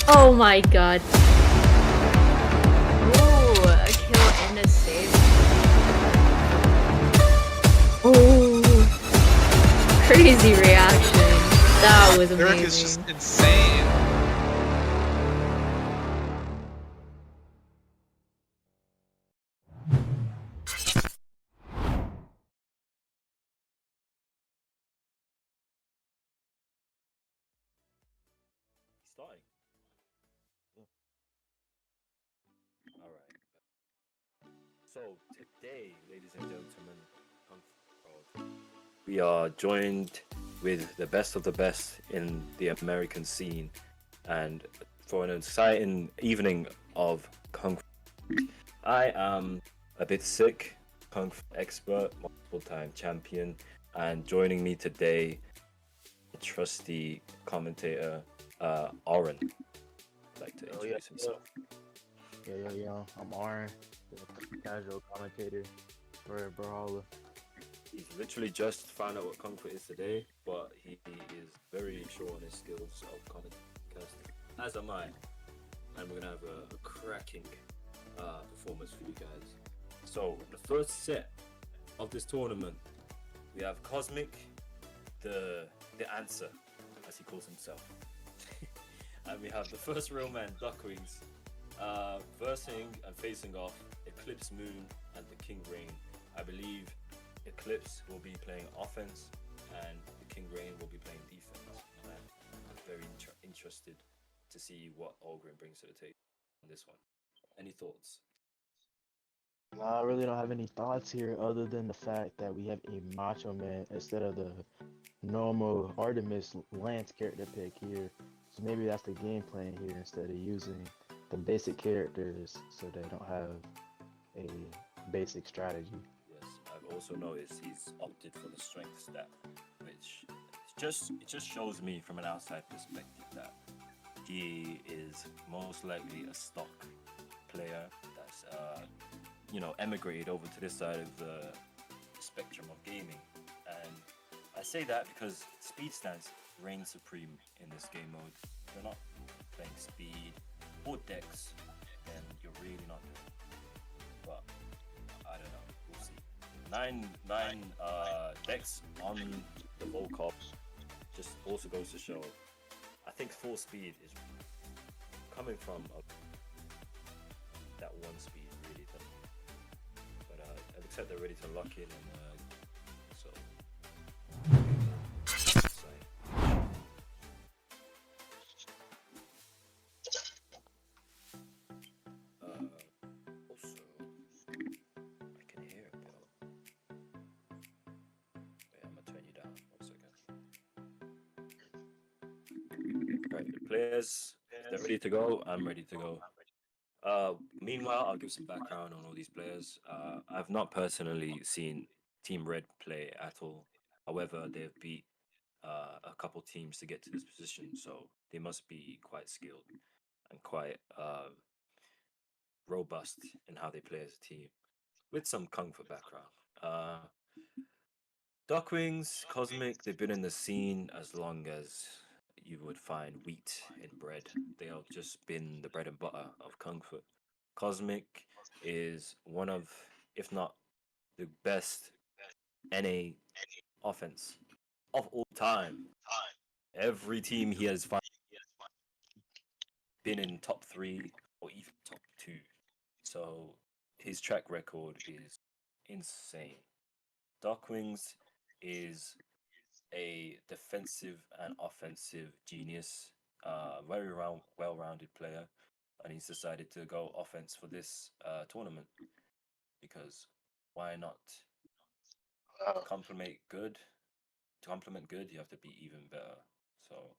Oh my god. Ooh, a kill and a save. Ooh. Crazy reaction. That was Eric is just amazing. insane. Starting. All right. So today, ladies and gentlemen, we are joined with the best of the best in the American scene, and for an exciting evening of Kung Fu. I am aBitSick, Kung Fu expert, multiple-time champion, and joining me today, a trusty commentator, Aurxn. I'd like to introduce himself. Yo, I'm Aurxn, the casual commentator for Brawlhalla. He's literally just found out what Kung Fu is today, but he is very sure on his skills of commentating, as am I. And we're gonna have a cracking performance for you guys. So the first set of this tournament, we have Cosmic, the answer, as he calls himself, and we have the first real man, Duckwings, versing and facing off Eclipse Moon and the King Rain. I believe Eclipse will be playing offense and the King Rain will be playing defense. And I'm very interested to see what Aurxn brings to the table on this one. Any thoughts? I really don't have any thoughts here other than the fact that we have a Macho Man instead of the normal Artemis Lance character pick here. So maybe that's the game plan here instead of using the basic characters so they don't have a basic strategy. Yes, I've also noticed he's opted for the strength stat, which it just shows me from an outside perspective that he is most likely a stock player that's emigrated over to this side of the spectrum of gaming. And I say that because speed stance reigns supreme in this game mode. If you're not playing speed or dex, then you're really not doing it. But I don't know, we'll see. Nine dex on the Volkov just also goes to show. I think full speed is coming from that one speed really doesn't. But it looks like they're ready to lock in and so. Also, I can hear it, Bill. Wait, I'm gonna turn you down. 1 second. Right, the players, if they're ready to go, I'm ready to go. Meanwhile, I'll give some background on all these players. I've not personally seen Team Red play at all. However, they've beat a couple teams to get to this position, so they must be quite skilled and quite robust in how they play as a team, with some Kung Fu background. Duckwings, Cosmic, they've been in the scene as long as you would find wheat in bread. They have just been the bread and butter of Kung Fu. Cosmic is one of, if not the best NA offense of all time. Every team he has been in top 3 or even top 2. So his track record is insane. Duckwings is a defensive and offensive genius, very well-rounded player, and he's decided to go offense for this tournament because why not? Complement good. To complement good, you have to be even better. So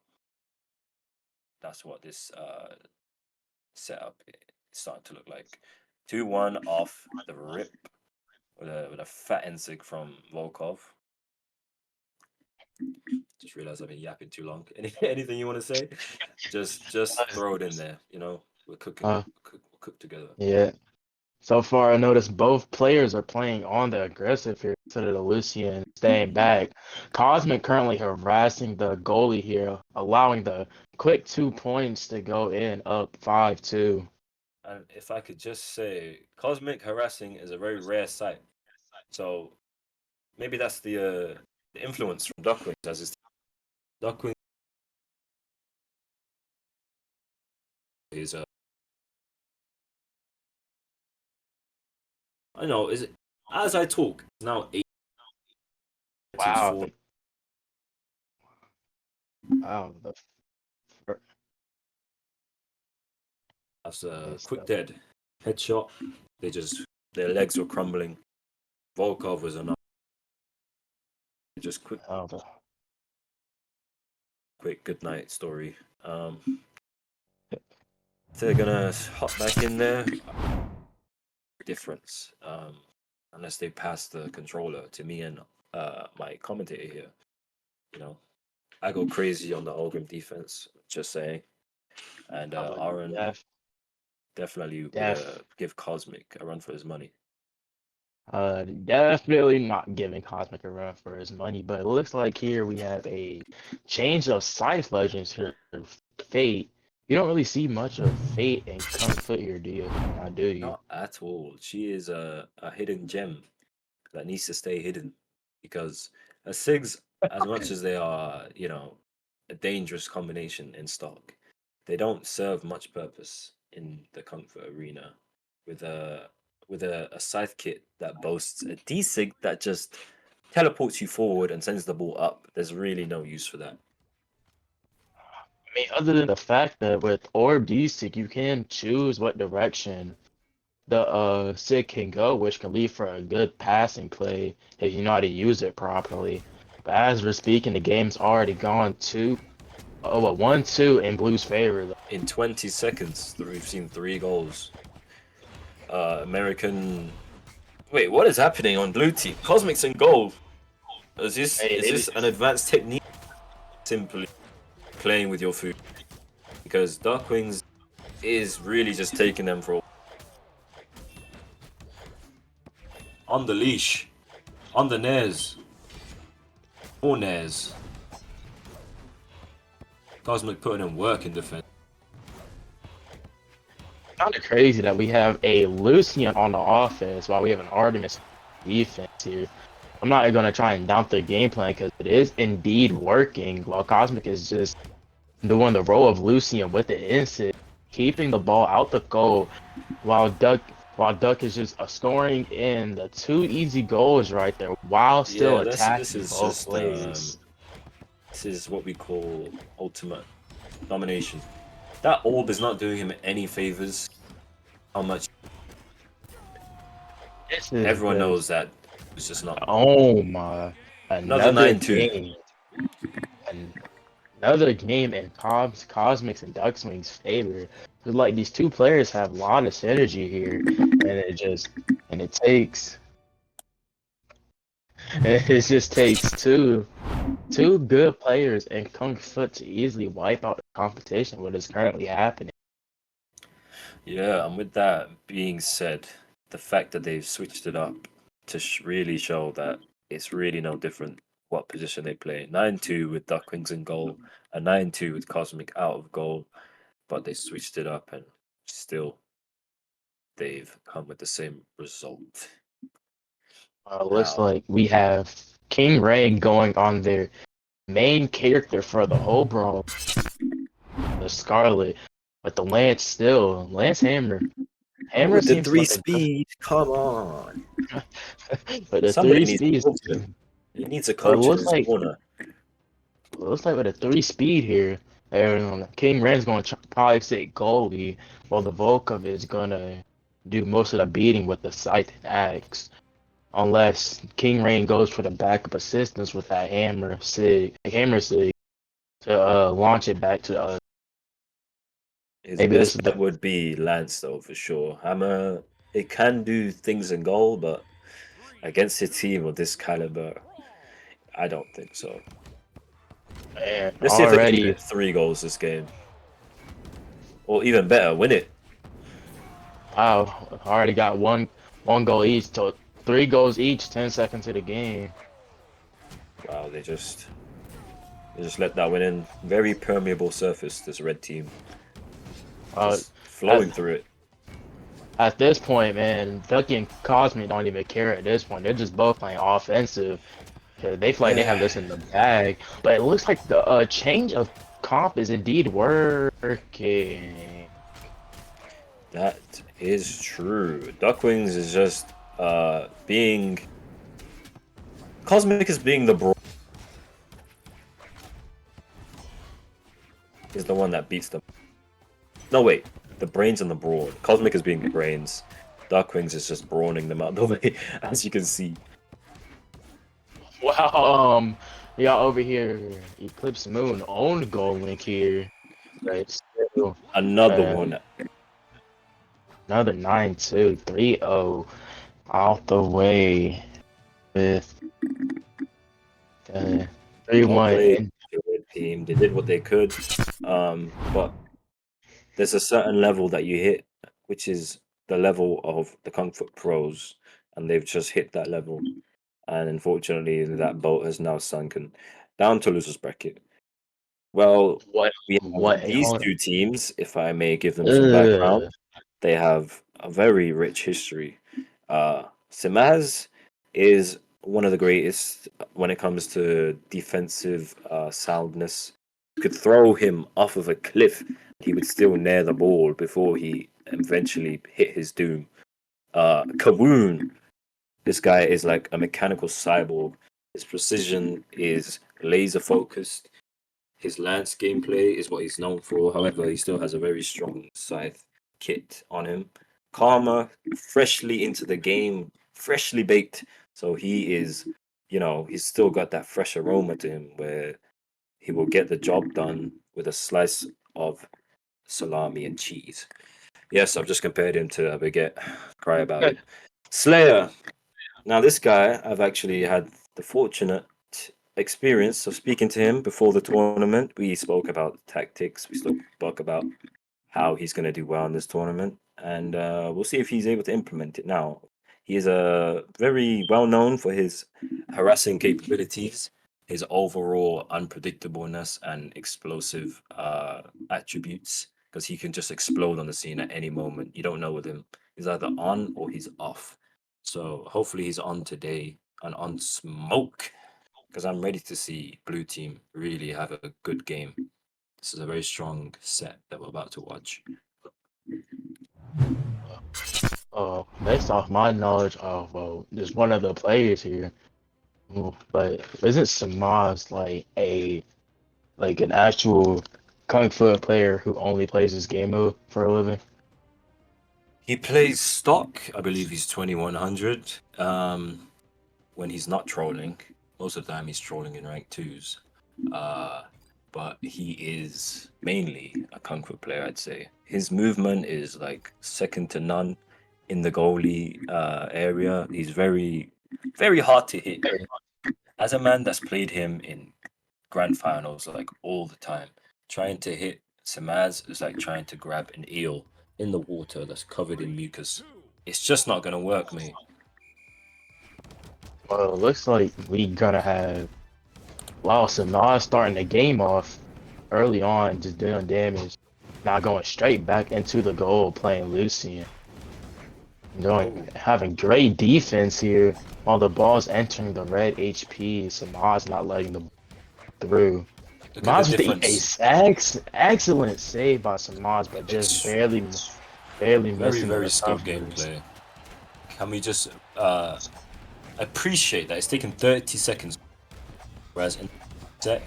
that's what this setup is starting to look like. 2-1 off the rip with a fat insig from Volkov. Just realized I've been yapping too long. Anything you want to say? Just throw it in there. You know, we're cooking. We'll cook together. Yeah, So far, I noticed both players are playing on the aggressive here instead of the Lucian staying back. Cosmic currently harassing the goalie here, allowing the quick 2 points to go in up 5-2. And if I could just say, cosmic harassing is a very rare sight. So maybe that's the influence from Duckwings as his Duckwings is I know is it as I talk it's now 8-4. Wow, wow, fir- That's a nice quick stuff. dead headshot. Their legs were crumbling. Volkov was enough. Just Oh, quick good night story. They're gonna hop back in there. Difference. Unless they pass the controller to me and my commentator here. You know, I go crazy on the Aurxn defense. Just saying. And Aurxn def, definitely would def. give Cosmic a run for his money. Definitely not giving Cosmic a run for his money, but it looks like here we have a change of Scythe Legends here. Fate. You don't really see much of Fate and Kung Foot here, do you? Now, do you? Not at all. She is a hidden gem that needs to stay hidden because SIGs, as much as they are, a dangerous combination in stock, they don't serve much purpose in the comfort arena. With a scythe kit that boasts a D-Sig that just teleports you forward and sends the ball up, there's really no use for that. I mean, other than the fact that with Orb D-Stick, you can choose what direction the Sig can go, which can lead for a good passing play if you know how to use it properly. But as we're speaking, the game's already gone 1-2 in Blue's favor. In 20 seconds, we've seen 3 goals. American. Wait, what is happening on blue team? Cosmics and gold. Is this Hey, is this an advanced technique? Simply playing with your food, because Darkwings is really just taking them for on the leash, on the nares, or nares. Cosmic putting in work in defense. kind of crazy that we have a Lucian on the offense while we have an Artemis defense here. I'm not gonna try and dump the game plan because it is indeed working. While Cosmic is just doing the role of Lucian with the instant, keeping the ball out the goal, while Duck is just scoring in the 2 easy goals right there while still Yeah, this attacking is both just ways. this is what we call ultimate domination. That orb is not doing him any favors. How much This is everyone knows just that it's just not. oh my Another another 9-2. game. Another game in Cosmic's and Duckswing's favor. It's like these two players have a lot of synergy here, and it takes it just takes two good players and Kung Foot to easily wipe out the competition. What is currently happening? Yeah, and with that being said, the fact that they've switched it up to really show that it's really no different what position they play. 9-2 with Duckwings in goal, a 9-2 with Cosmic out of goal, but they switched it up and still they've come with the same result. Looks Now, like we have King Rain going on their main character for the whole brawl, the Scarlet, but the Lance Hammer. Hammer with the seems 3 like a good, speed, come on. but the Somebody three needs to speeds. talk to him. He needs a But coach in his corner. it looks like with a 3 speed here, King Ren's going to probably say goalie, while the Volkov is gonna do most of the beating with the scythe and axe, unless King Rain goes for the backup assistance with that hammer sig to launch it back to His maybe this best is bet the would be Lance, though, for sure. Hammer, it can do things in goal, but against a team of this caliber, I don't think so. man Let's see if they can already. get 3 goals this game. Or even better, win it. Wow, already got one goal each, so 3 goals each, 10 seconds of the game. Wow, they just let that win in. Very permeable surface, this red team. Uh, Just at, flowing through it. at this point, man, Ducky and Cosme don't even care at this point. They're just both playing offensive. 'Cause they feel like they have Yeah, this in the bag. But it looks like the change of comp is indeed working. that is true. Duckwings is just being Cosmic is being the brawl is the one that beats them. No wait, the brains and the brawn. Cosmic is being the brains. Darkwings is just brawling them out the way, as you can see. Wow, y'all over here, Eclipse Moon own goal link here. But still, Another uh, one. another 9-2, 3-0 out the way with uh, Well 3-1 played, in. good team. They did what they could. But there's a certain level that you hit, which is the level of the Kung Fu pros, and they've just hit that level. And unfortunately, that boat has now sunken down to losers bracket. Well, What? we What? have these two teams, if I may give them some background. Ugh. They have a very rich history. Simaz is one of the greatest when it comes to defensive soundness. You could throw him off of a cliff, he would still nair the ball before he eventually hit his doom. Kawoon, this guy is like a mechanical cyborg. His precision is laser focused. His lance gameplay is what he's known for. However, he still has a very strong scythe kit on him. Karma, freshly into the game, freshly baked. So he is, he's still got that fresh aroma to him where he will get the job done with a slice of salami and cheese. Yes, I've just compared him to a baguette. Cry about it. Slayer. Now, this guy, I've actually had the fortunate experience of speaking to him before the tournament. We spoke about tactics. We spoke about how he's going to do well in this tournament, and we'll see if he's able to implement it. Now, he is very well known for his harassing capabilities, his overall unpredictableness, and explosive attributes. Because he can just explode on the scene at any moment. You don't know with him. He's either on or he's off. So hopefully he's on today and on smoke because I'm ready to see Blue Team really have a good game. This is a very strong set that we're about to watch. Based off my knowledge of just one of the players here, but isn't Samaz like an actual Kung Fu player who only plays this game mode for a living? He plays stock. I believe he's 2100. When he's not trolling, most of the time he's trolling in rank twos. But he is mainly a Kung Fu player, I'd say. His movement is like second to none in the goalie area. He's very, very hard to hit. As a man that's played him in grand finals like all the time, trying to hit Samaz is like trying to grab an eel in the water that's covered in mucus. It's just not gonna work, mate. Well, it looks like we gonna have Samaz starting the game off early on, just doing damage, not going straight back into the goal playing Lucian. Having great defense here while the ball's entering the red HP. Samaz not letting them through. Look at Samaz the with difference. excellent save by Samaz, but just barely Very, missing very the skilled recoveries. gameplay. Can we just appreciate that it's taken 30 seconds, whereas in set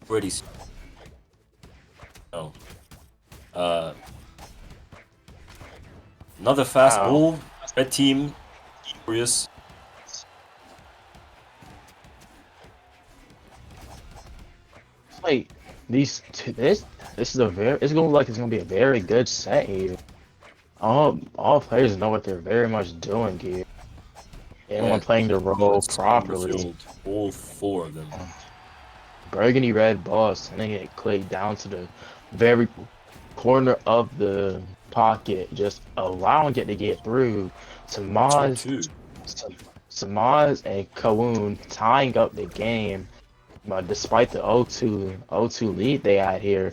already no. Another fast Wow. ball. Red team furious. Like this is it's gonna look like it's gonna be a very good set here. All players know what they're very much doing here. Everyone playing their role Let's on the properly. field, all four of them. Burgundy red ball sending it click down to the very corner of the pocket, just allowing it to get through. Top Samaz, two. Samaz and Kawoon tying up the game. But despite the 0-2 lead they had here,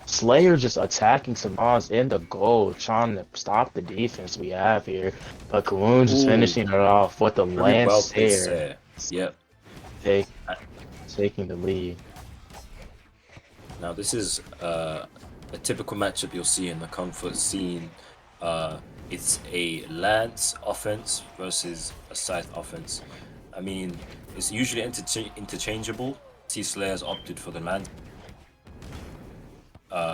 Slayer just attacking Samaz in the goal, trying to stop the defense we have here. But Kawoon just Ooh, finishing it off with the very well played, Lancer, Yep. take, taking the lead. Now this is a typical matchup you'll see in the comfort scene. It's a Lance offense versus a Scythe offense. I mean, it's usually interchangeable. See, Slayer's opted for the Lance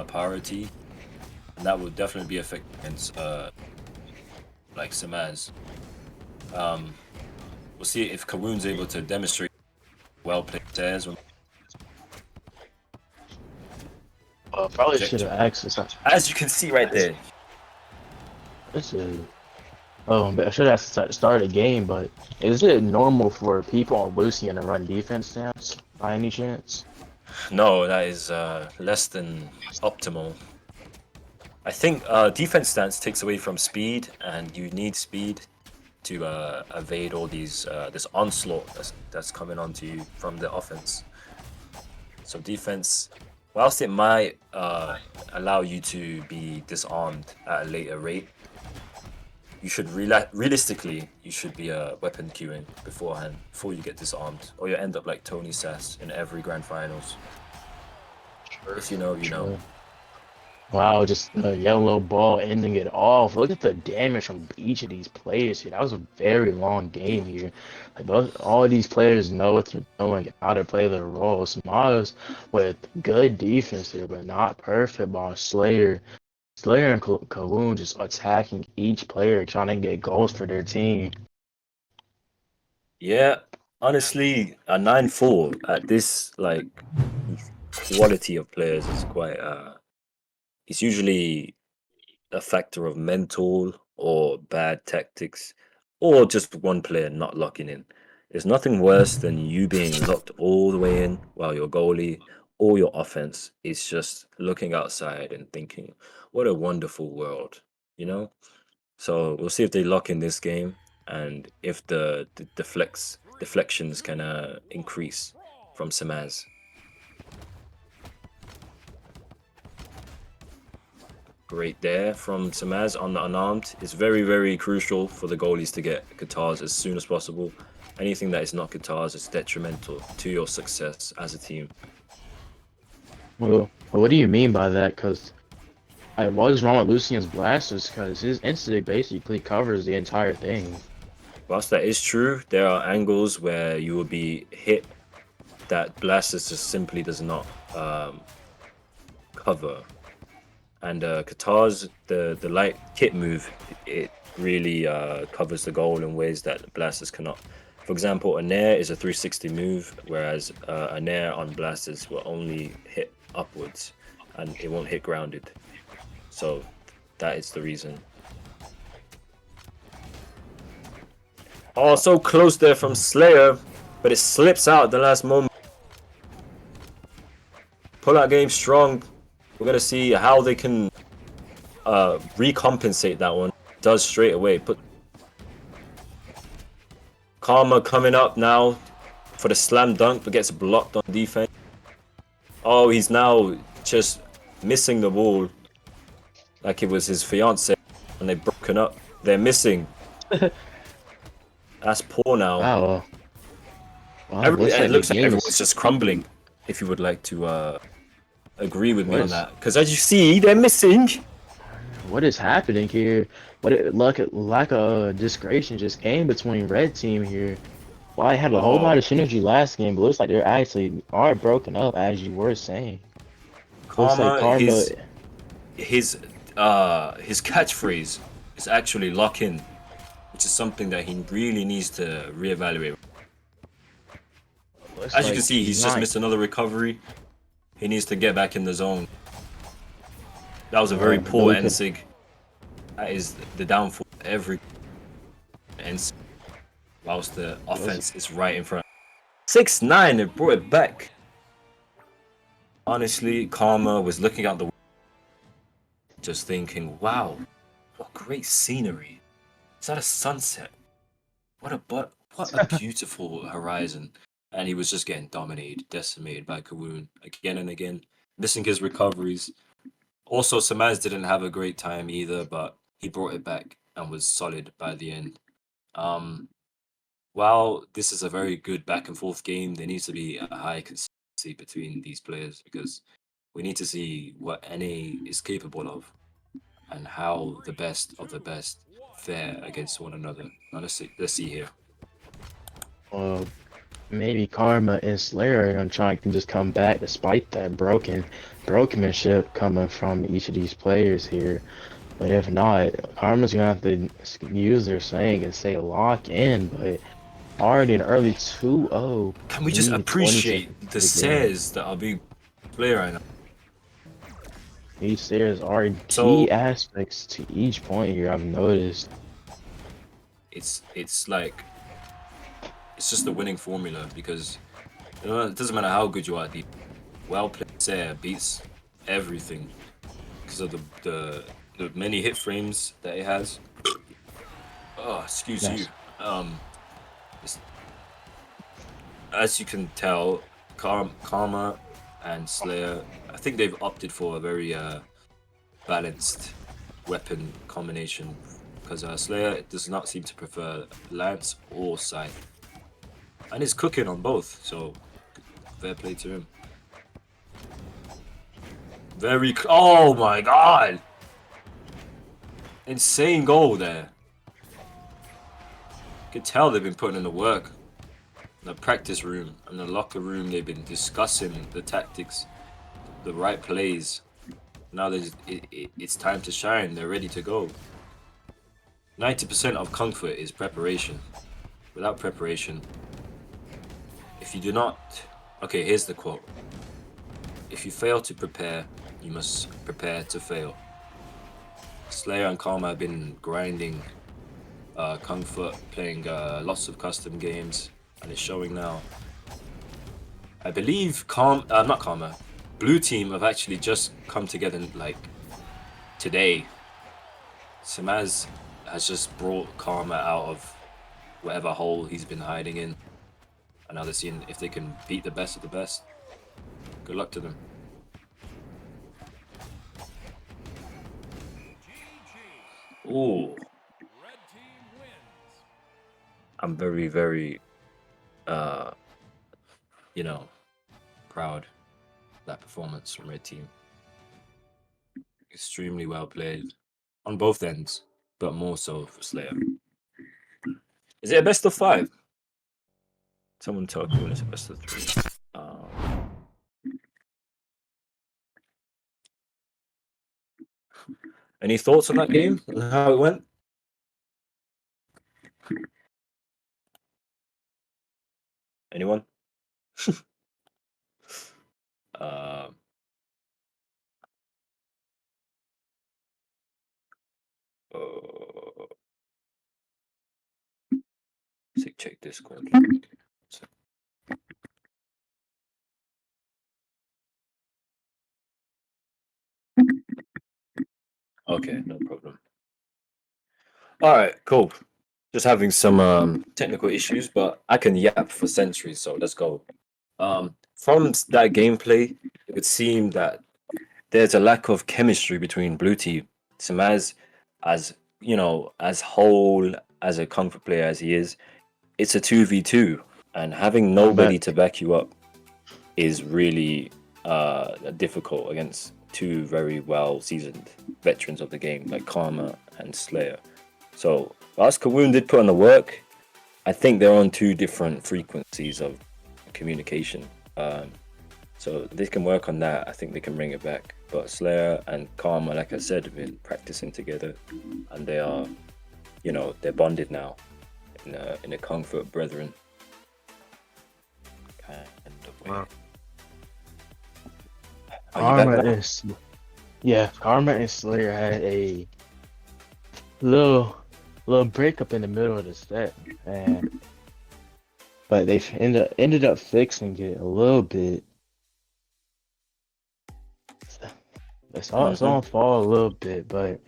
priority, and that would definitely be effective against like Samaz. We'll see if Kawoon's able to demonstrate well played stairs. Probably should have exercised. As you can see right there. This is. Oh, but I should have started the game, but is it normal for people on Lucian to run defense stance by any chance? No, that is less than optimal. I think defense stance takes away from speed, and you need speed to evade all these this onslaught that's coming onto you from the offense. So defense, whilst it might allow you to be disarmed at a later rate, you should realistically you should be weapon queuing beforehand before you get disarmed, or you end up like Tony Sass in every grand finals. If you know, you know. Wow, just a yellow ball ending it off. Look at the damage from each of these players here. That was a very long game here. Like all of these players know what they're doing, how to play their roles. Smiles with good defense here, but not perfect by Slayer. Slayer and Kawoon just attacking each player, trying to get goals for their team. Yeah, honestly, a 9-4 at this like quality of players is quite it's usually a factor of mental or bad tactics, or just one player not locking in. There's nothing worse than you being locked all the way in while your goalie or your offense is just looking outside and thinking, what a wonderful world, you know? So we'll see if they lock in this game, and if the deflections can increase from Samaz. Great there from Samaz on the unarmed. It's very, very crucial for the goalies to get guitars as soon as possible. Anything that is not guitars is detrimental to your success as a team. Well, what do you mean by that? Because what is wrong with Lucian's blasters? Because his instinct basically covers the entire thing. Whilst that is true, there are angles where you will be hit that blasters just simply does not cover. And Qatar's the light kit move, it really covers the goal in ways that blasters cannot. For example, a nair is a 360 move, whereas a nair on blasters will only hit upwards and it won't hit grounded. So that is the reason. Oh, so close there from Slayer, but it slips out at the last moment. Pull-out game strong. We're gonna see how they can recompensate that one. Does straight away. Put Karma coming up now for the slam dunk, but gets blocked on defense. Oh, he's now just missing the ball like it was his fiance, and they've broken up. They're missing. That's poor now. Wow. Wow, It looks like the game everyone's just crumbling. If you would like to agree with me on that, because as you see, they're missing. What is happening here? Like a discretion just came between red team here. Well, I had a whole lot of synergy last game, but looks like they're actually are broken up, as you were saying. Karma, his catchphrase is actually lock in, which is something that he really needs to reevaluate. As you can see, he's just missed another recovery. He needs to get back in the zone. That was a very poor NSIG. That is the downfall of every NSIG. Whilst the offense is right in front. 6-9, they brought it back. Honestly, Karma was looking out the just thinking, wow, what great scenery. Is that a sunset? What a beautiful horizon. And he was just getting dominated, decimated by Kawoon again and again, missing his recoveries. Also, Samaz didn't have a great time either, but he brought it back and was solid by the end. While this is a very good back and forth game, there needs to be a high consistency between these players because we need to see what NA is capable of and how the best of the best fare against one another. Now let's see here. Maybe Karma and Slayer are gonna try and just come back despite that brokenmanship coming from each of these players here. But if not, Karma's gonna have to use their saying and say lock in, but already an early 2-0. Can we just appreciate the says that are being played right now? These stairs are So- key aspects to each point here, I've noticed. It's like it's just the winning formula because you know, it doesn't matter how good you are. The well played Sayer beats everything because of the many hit frames that it has. Oh, excuse Yes. you. As you can tell, Karma and Slayer, I think they've opted for a very balanced weapon combination because Slayer does not seem to prefer Lance or Scythe. And he's cooking on both, so fair play to him. Oh my god! Insane goal there. You can tell they've been putting in the work. In the practice room and the locker room, they've been discussing the tactics, the right plays. Now it's time to shine. They're ready to go. 90% of comfort is preparation. Without preparation, if you do not... Okay, here's the quote. If you fail to prepare, you must prepare to fail. Slayer and Karma have been grinding comfort, playing lots of custom games, and it's showing now. I believe not Karma, Blue Team have actually just come together like today. Samaz has just brought Karma out of whatever hole he's been hiding in. And now they're seeing if they can beat the best of the best. Good luck to them. Ooh. I'm very, very, you know, proud of that performance from Red Team. Extremely well played on both ends, but more so for Slayer. Is it a best of 5? Someone tell me when it's a best of 3. Any thoughts on that game and how it went? Anyone? Check Discord. Okay, no problem. All right, cool. Just having some technical issues, but I can yap for centuries, so let's go. From that gameplay, it would seem that there's a lack of chemistry between Blue Team. Samaz, as you know, as whole as a comfort player as he is, it's a 2v2, and having nobody to back you up is really difficult against two very well seasoned veterans of the game like Karma and Slayer. So whilst Kawoon did put on the work, I think they're on 2 different frequencies of communication. So they can work on that. I think they can bring it back. But Slayer and Karma, like I said, have been practicing together, and they are, you know, they're bonded now in a comfort brethren kind of way. Wow. Karma and Slayer had a little breakup in the middle of the set, but they ended up fixing it a little bit. It's on fall a little bit, but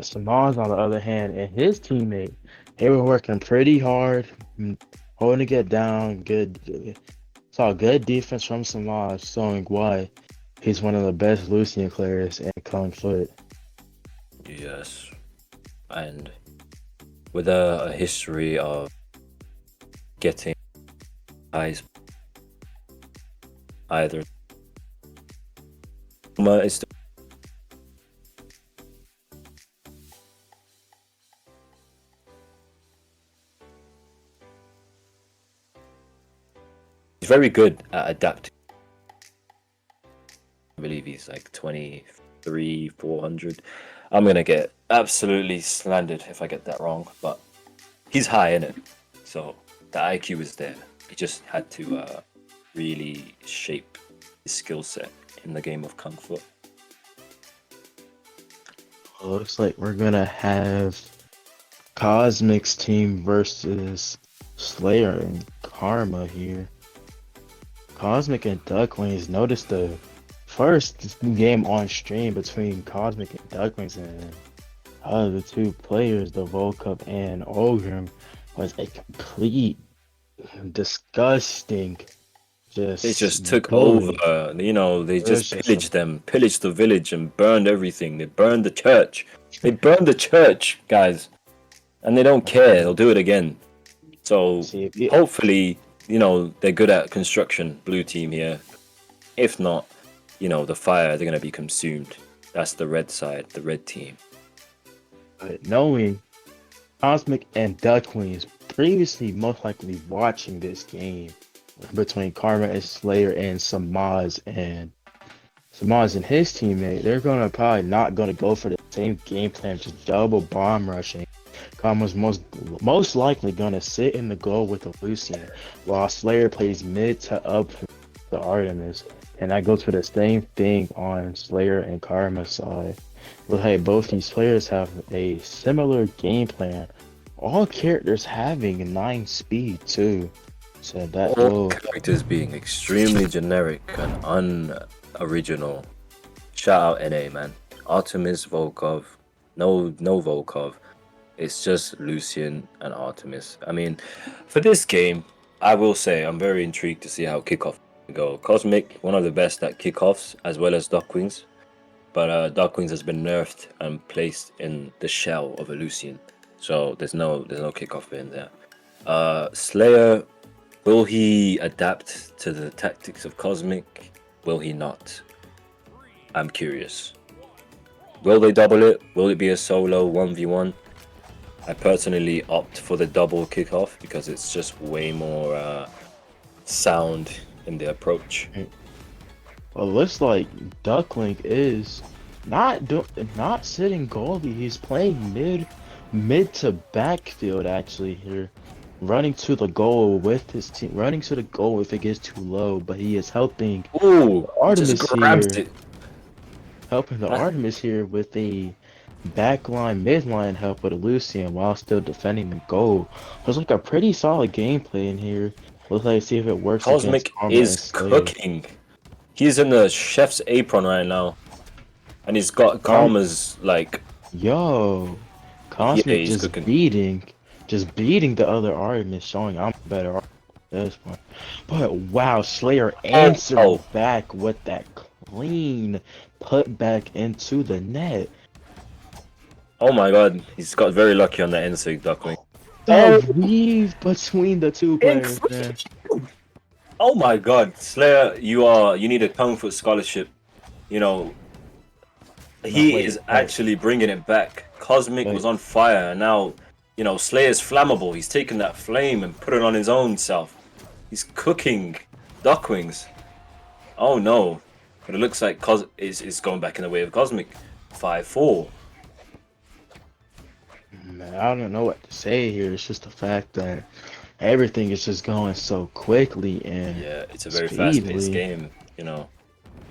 Samon's on the other hand, and his teammate, they were working pretty hard, holding it down. Good, saw good defense from Samaj, showing why he's one of the best Lucian players in Kung Foot. Yes, and with a history of getting eyes either. It's he's very good at adapting. I believe he's like 23, 400. I'm gonna get absolutely slandered if I get that wrong, but he's high in it, so the IQ is there. He just had to really shape his skill set in the game of Kung Fu. Looks like we're gonna have Cosmic's team versus Slayer and Karma here. Cosmic and Ducklings. Notice the first game on stream between Cosmic and Ducklings, and the two players, the Volcup and Aurxn, was a complete disgusting. They just took bully. over, you know, they just It's pillaged the village and burned everything. They burned the church. They burned the church, guys. And they don't care, they'll do it again. So See, if you- hopefully, you know, they're good at construction, blue team here. If not, you know, the fire, they're gonna be consumed. That's the red side, the red team. But knowing Cosmic and Ducklings previously most likely watching this game between Karma and Slayer and Samaz and his teammate, they're gonna probably not gonna go for the same game plan, just double bomb rushing. Karma's most likely gonna sit in the goal with the Lucian, while Slayer plays mid to up the Artemis, and that goes for the same thing on Slayer and Karma's side. But hey, both these players have a similar game plan. All characters having 9 speed too. So that All will characters being extremely generic and unoriginal. Shout out NA, man. Artemis, Volkov, no Volkov. It's just Lucian and Artemis. I mean, for this game, I will say I'm very intrigued to see how kickoff go. Cosmic, one of the best at kickoffs, as well as Duckwings. But Duckwings has been nerfed and placed in the shell of a Lucian, so there's no kickoff in there. Slayer, will he adapt to the tactics of Cosmic? Will he not? I'm curious. Will they double it? Will it be a solo 1v1? I personally opt for the double kickoff because it's just way more sound in the approach. Well, looks like Duckling is not sitting goalie. He's playing mid to backfield actually here, running to the goal with his team, running to the goal if it gets too low. But he is helping Ooh, Artemis just grabs here, it. helping the Artemis here with a backline midline help with a Lucian while still defending the goal. Looks like a pretty solid gameplay in here. Let's see if it works. Cosmic against Karma and is Slayer. cooking. He's in the chef's apron right now, and he's got Karma's like. Yo, Cosmic he's just cooking. beating the other Artemis, showing I'm better at this one. But wow, Slayer answered back with that clean put back into the net. Oh my god, he's got very lucky on that insig Duckling. The weave between the two players, man. Oh my god, Slayer, you need a Kung Fu scholarship. You know, he is actually bringing it back. Cosmic was on fire, and now, you know, Slayer's flammable. He's taken that flame and put it on his own self. He's cooking Duckwings. Oh no, but it looks like is going back in the way of Cosmic. 5-4. Man, I don't know what to say here. It's just the fact that everything is just going so quickly and yeah, it's a very fast-paced game, you know.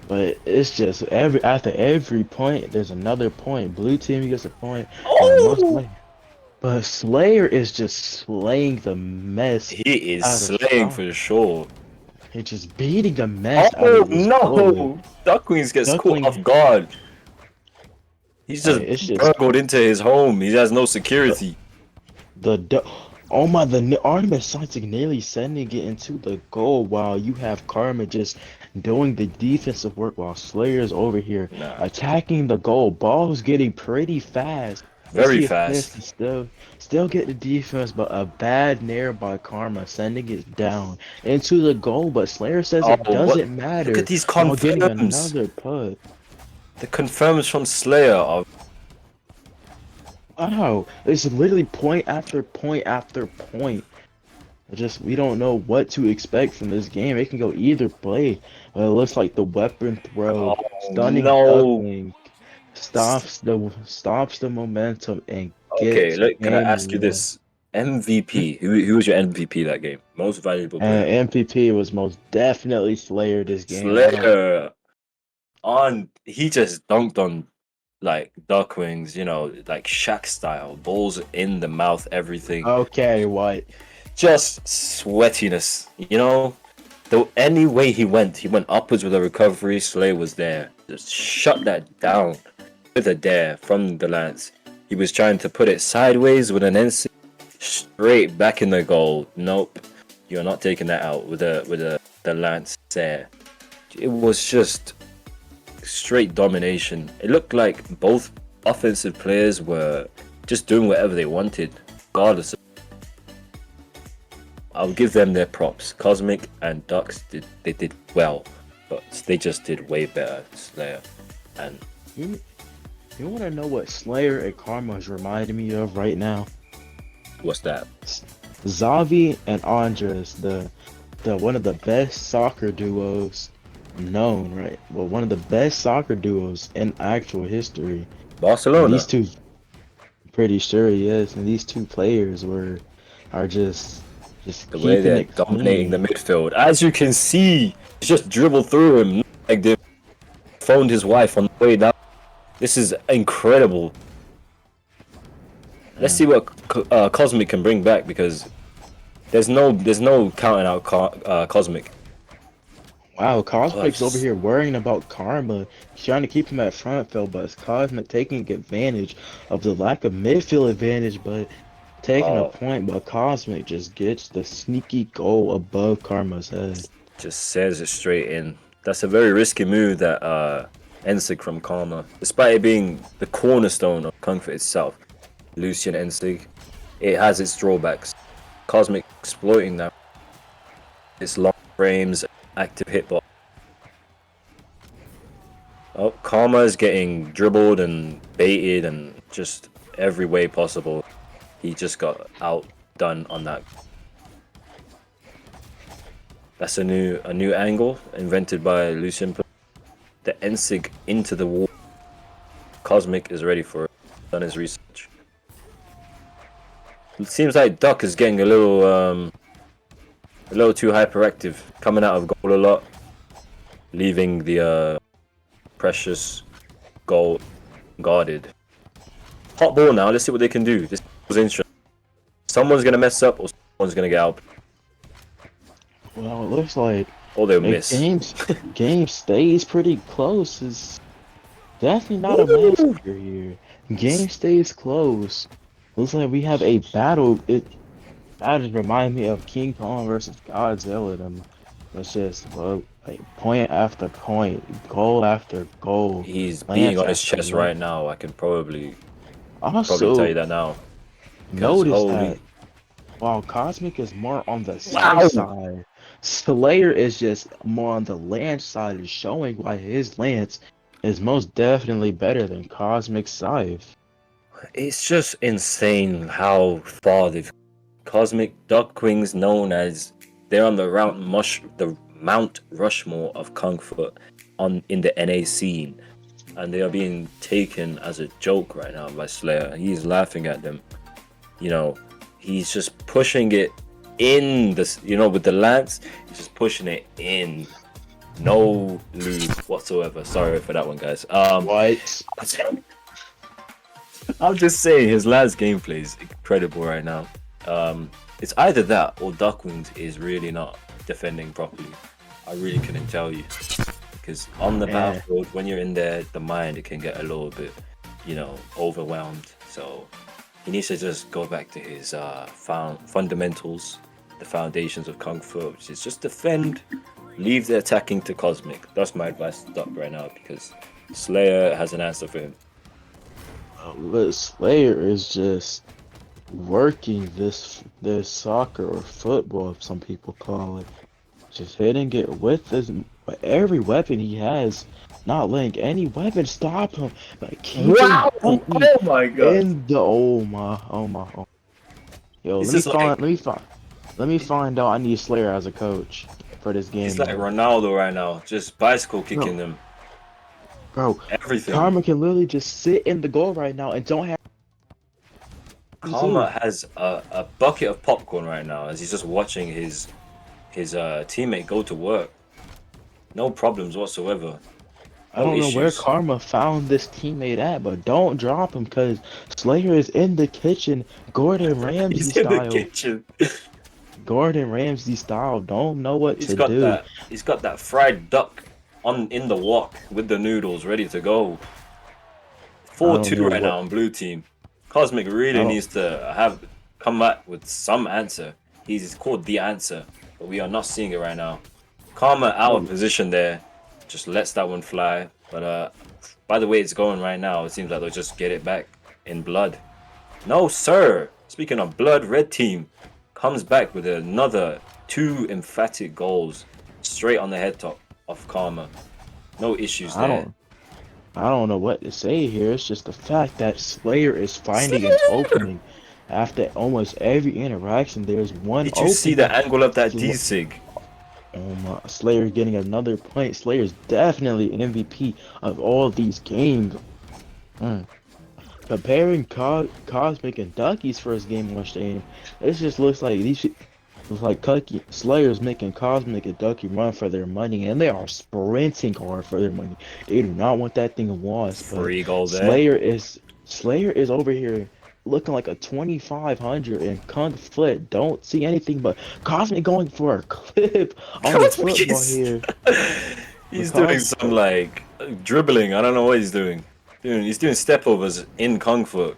But it's just after every point, there's another point. Blue team gets a point. Oh! But Slayer is just slaying the mess. He is slaying for sure. He's just beating the mess out Oh of this no! bullet. Duckwings gets caught off guard. He's Like, just it's just burgled into his home. He has no security. the oh my, the Artemis Sighting nearly sending it into the goal while you have Karma just doing the defensive work while Slayer's over here Nah, attacking the goal. Ball's getting pretty fast. Let's very see if Piss fast. can still get the defense, but a bad nair by Karma sending it down into the goal. But Slayer says Oh, it what? doesn't Look at matter these while getting confirms. another put. The confirms from Slayer are Wow, it's literally point after point after point. We don't know what to expect from this game. It can go either way. But it looks like the weapon throw, oh stunning no. duckling, stops the momentum and Okay, gets look, can I game ask you one. this? MVP. Who was your MVP that game? Most valuable And player. MPP was most definitely Slayer this game. I don't. Slayer he just dunked on like duck wings, like Shaq style, balls in the mouth, everything. Okay, what? Just sweatiness, any way he went upwards with a recovery. Slay was there, just shut that down with a dare from the lance. He was trying to put it sideways with an NC straight back in the goal. Nope, you're not taking that out with the lance there. It was just straight domination. It looked like both offensive players were just doing whatever they wanted, regardless. I'll give them their props. Cosmic and Ducks did well, but they just did way better. Slayer and You, you want to know what Slayer and Karma is reminding me of right now? what's that? Zavi and Andres, the one of the best soccer duos known, right? Well, one of the best soccer duos in actual history. And Barcelona. these two, pretty sure he is, and these two players are just The way keeping they're it dominating the clean. midfield, as you can see, he just dribbled through him like they phoned his wife on the way down. This is incredible. Let's see what Cosmic can bring back, because there's no counting out Cosmic. Wow, Cosmic's over Plus, here worrying about Karma, trying to keep him at front field, but it's Cosmic taking advantage of the lack of midfield advantage, but taking a uh, point, but Cosmic just gets the sneaky goal above Karma's head. just says it straight in. That's a very risky move that Ensig from Karma, despite it being the cornerstone of Kung Fu itself, Lucian Ensig, it has its drawbacks. Cosmic exploiting that, its long frames, active hitbox. Oh, Karma is getting dribbled and baited and just every way possible. He just got outdone on that. That's a new angle invented by Lucian. The Ensig into the wall. Cosmic is ready for it. Done his research. It seems like Duck is getting a little too hyperactive, coming out of goal a lot, leaving the precious goal guarded. Hot ball now. Let's see what they can do. This was interesting. Someone's gonna mess up, or someone's gonna get out, Well, it looks like or they'll the miss. game stays pretty close. It's definitely not a massacre here. Game stays close. Looks like we have a battle. That just reminds me of King Kong versus Godzilla. It's just like point after point, goal after goal. He's lance beating on his after chest lance. right now. I can probably tell Also, you that now. 'Cause notice holy- that while Cosmic is more on the Wow. south side, Slayer is just more on the lance side, is showing why his lance is most definitely better than Cosmic's scythe. It's just insane how far they've. Cosmic Duckwings, known as they're on the Mount Rushmore of Kung Fu in the NA scene, and they are being taken as a joke right now by Slayer. He's laughing at them. He's just pushing it in this. With the lance, he's just pushing it in. No lube whatsoever. Sorry for that one, guys. What? I'm just saying his last gameplay is incredible right now. It's either that or Duckwings is really not defending properly. I really couldn't tell you, because on the battlefield, when you're in there, the mind, it can get a little bit overwhelmed. So he needs to just go back to his fundamentals, the foundations of Kung Fu, which is just defend, leave the attacking to Cosmic. That's my advice to Duck right now, because Slayer has an answer for him. But Slayer is just working this soccer or football, some people call it. Just hitting it with every weapon he has, not letting any weapon stop him. Like keeping Oh my god! in the oh my. Yo, He's just like let me find out. I need Slayer as a coach for this game. he's like Ronaldo right now, just bicycle kicking them. Bro, Everything. Karma can literally just sit in the goal right now and don't have. Karma has a bucket of popcorn right now as he's just watching his teammate go to work. No problems whatsoever. I don't know where Karma found this teammate at, but don't drop him because Slayer is in the kitchen, Gordon Ramsay He's style. in the kitchen. Gordon Ramsay style. Don't know what to do. He's got that fried duck in the wok with the noodles ready to go. 4-2 right now on blue team. Cosmic really needs to come back with some answer. He's called the answer, but we are not seeing it right now. Karma out of position there, just lets that one fly. But by the way it's going right now, it seems like they'll just get it back in blood. No sir. Speaking of blood, red team comes back with another 2 emphatic goals straight on the head top of Karma. No issues there. I don't know what to say here. It's just the fact that Slayer is finding an opening. After almost every interaction, there's one Did you see the angle of that Sl- D-Sig? Oh my, Slayer getting another point. Slayer's definitely an MVP of all these games. Comparing Cosmic and Ducky's first game on stream, it just looks like Slayer's making Cosmic and Ducky run for their money, and they are sprinting hard for their money. They do not want that thing lost. Free goal there. Slayer is over here looking like a 2500 and Kung Foot. Don't see anything but Cosmic going for a clip on the football here. He's doing some like dribbling. I don't know what he's doing. He's doing stepovers in Kung Fu.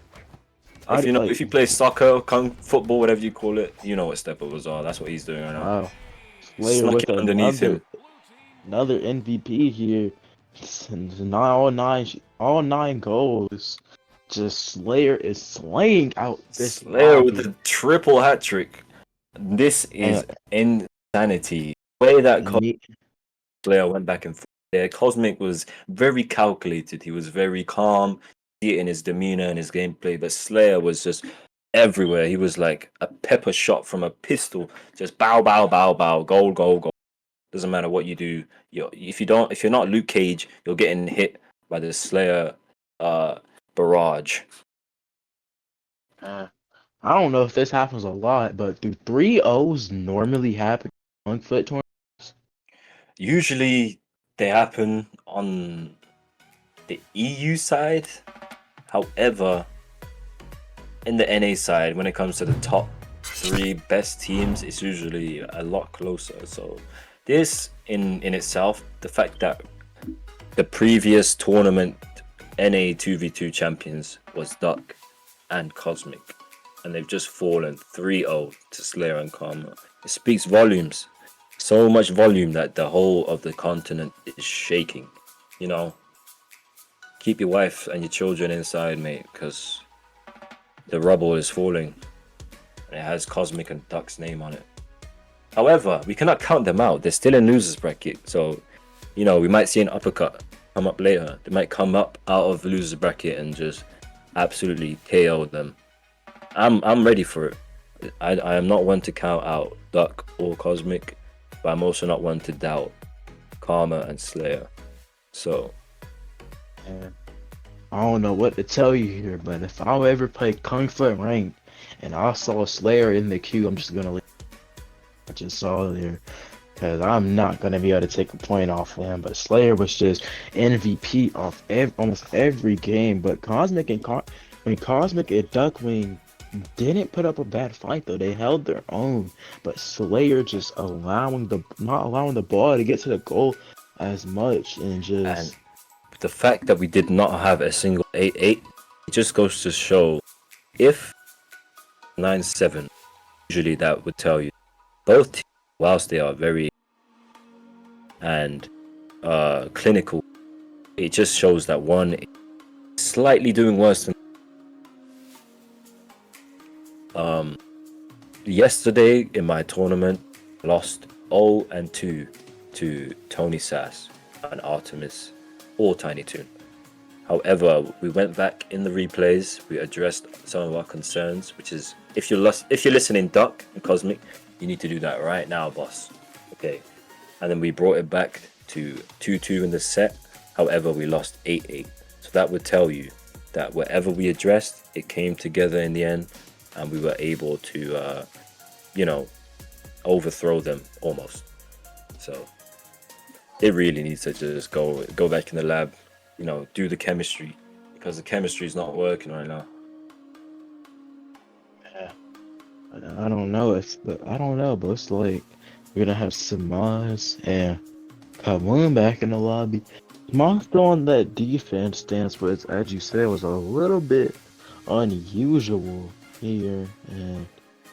If you play soccer, football, whatever you call it, you know what stepovers are. That's what he's doing right now. Wow. Slayer with underneath him. Another MVP here. All nine goals. Just Slayer is slaying out this Slayer with a triple hat trick. This is insanity. The way that Slayer went back and forth there. Cosmic was very calculated. He was very calm. See it in his demeanor and his gameplay. But Slayer was just everywhere. He was like a pepper shot from a pistol. Just bow, bow, bow, bow, goal, goal, goal. Doesn't matter what you do. If you're not Luke Cage, you're getting hit by the Slayer barrage. I don't know if this happens a lot, but do 3-0s normally happen on foot tournaments? Usually they happen on the EU side. However, in the NA side, when it comes to the top 3 best teams, it's usually a lot closer. So this in itself, the fact that the previous tournament NA 2v2 champions was Duck and Cosmic, and they've just fallen 3-0 to Slayer and Karma. It speaks volumes. So much volume that the whole of the continent is shaking. Keep your wife and your children inside, mate, because the rubble is falling. And it has Cosmic and Duck's name on it. However, we cannot count them out. They're still in losers bracket, so we might see an uppercut come up later. They might come up out of losers bracket and just absolutely KO them. I'm ready for it. I am not one to count out Duck or Cosmic, but I'm also not one to doubt Karma and Slayer. So I don't know what to tell you here, but if I ever play Kung Fu ranked and I saw Slayer in the queue, I'm just gonna leave. I just saw there, because I'm not gonna be able to take a point off him. But Slayer was just MVP of almost every game. But Cosmic and Duckwing didn't put up a bad fight though. They held their own. But Slayer just not allowing the ball to get to the goal as much, and just the fact that we did not have a single 8-8 it just goes to show if 9-7, usually that would tell you both teams, whilst they are very and clinical, it just shows that one is slightly doing worse than yesterday in my tournament. Lost 0-2 to Tony Sass and Artemis or Tiny Toon. However, we went back in the replays, we addressed some of our concerns, which is if you're listening, Duck and Cosmic, you need to do that right now, boss. Okay. And then we brought it back to 2-2 in the set. However, we lost 8-8. So that would tell you that whatever we addressed, it came together in the end, and we were able to, overthrow them almost. So it really needs to just go back in the lab, do the chemistry, because the chemistry is not working right now. Yeah. I don't know. But it's like we're gonna have Samaz and Kavun back in the lobby. Samaz still on that defense stance, but as you said, was a little bit unusual here. And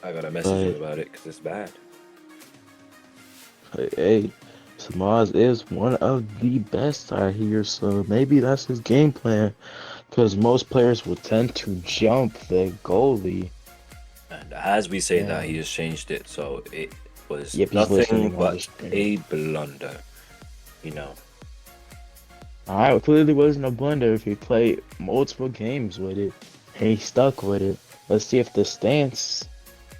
I got a message about it because it's bad. hey, Samaz is one of the best out here, so maybe that's his game plan. Because most players will tend to jump the goalie. And as we say that, he just changed it, so it was Yep, he's nothing listening on the but stream. a blunder. Alright, well, clearly wasn't a blunder if he played multiple games with it and he stuck with it. Let's see if the stance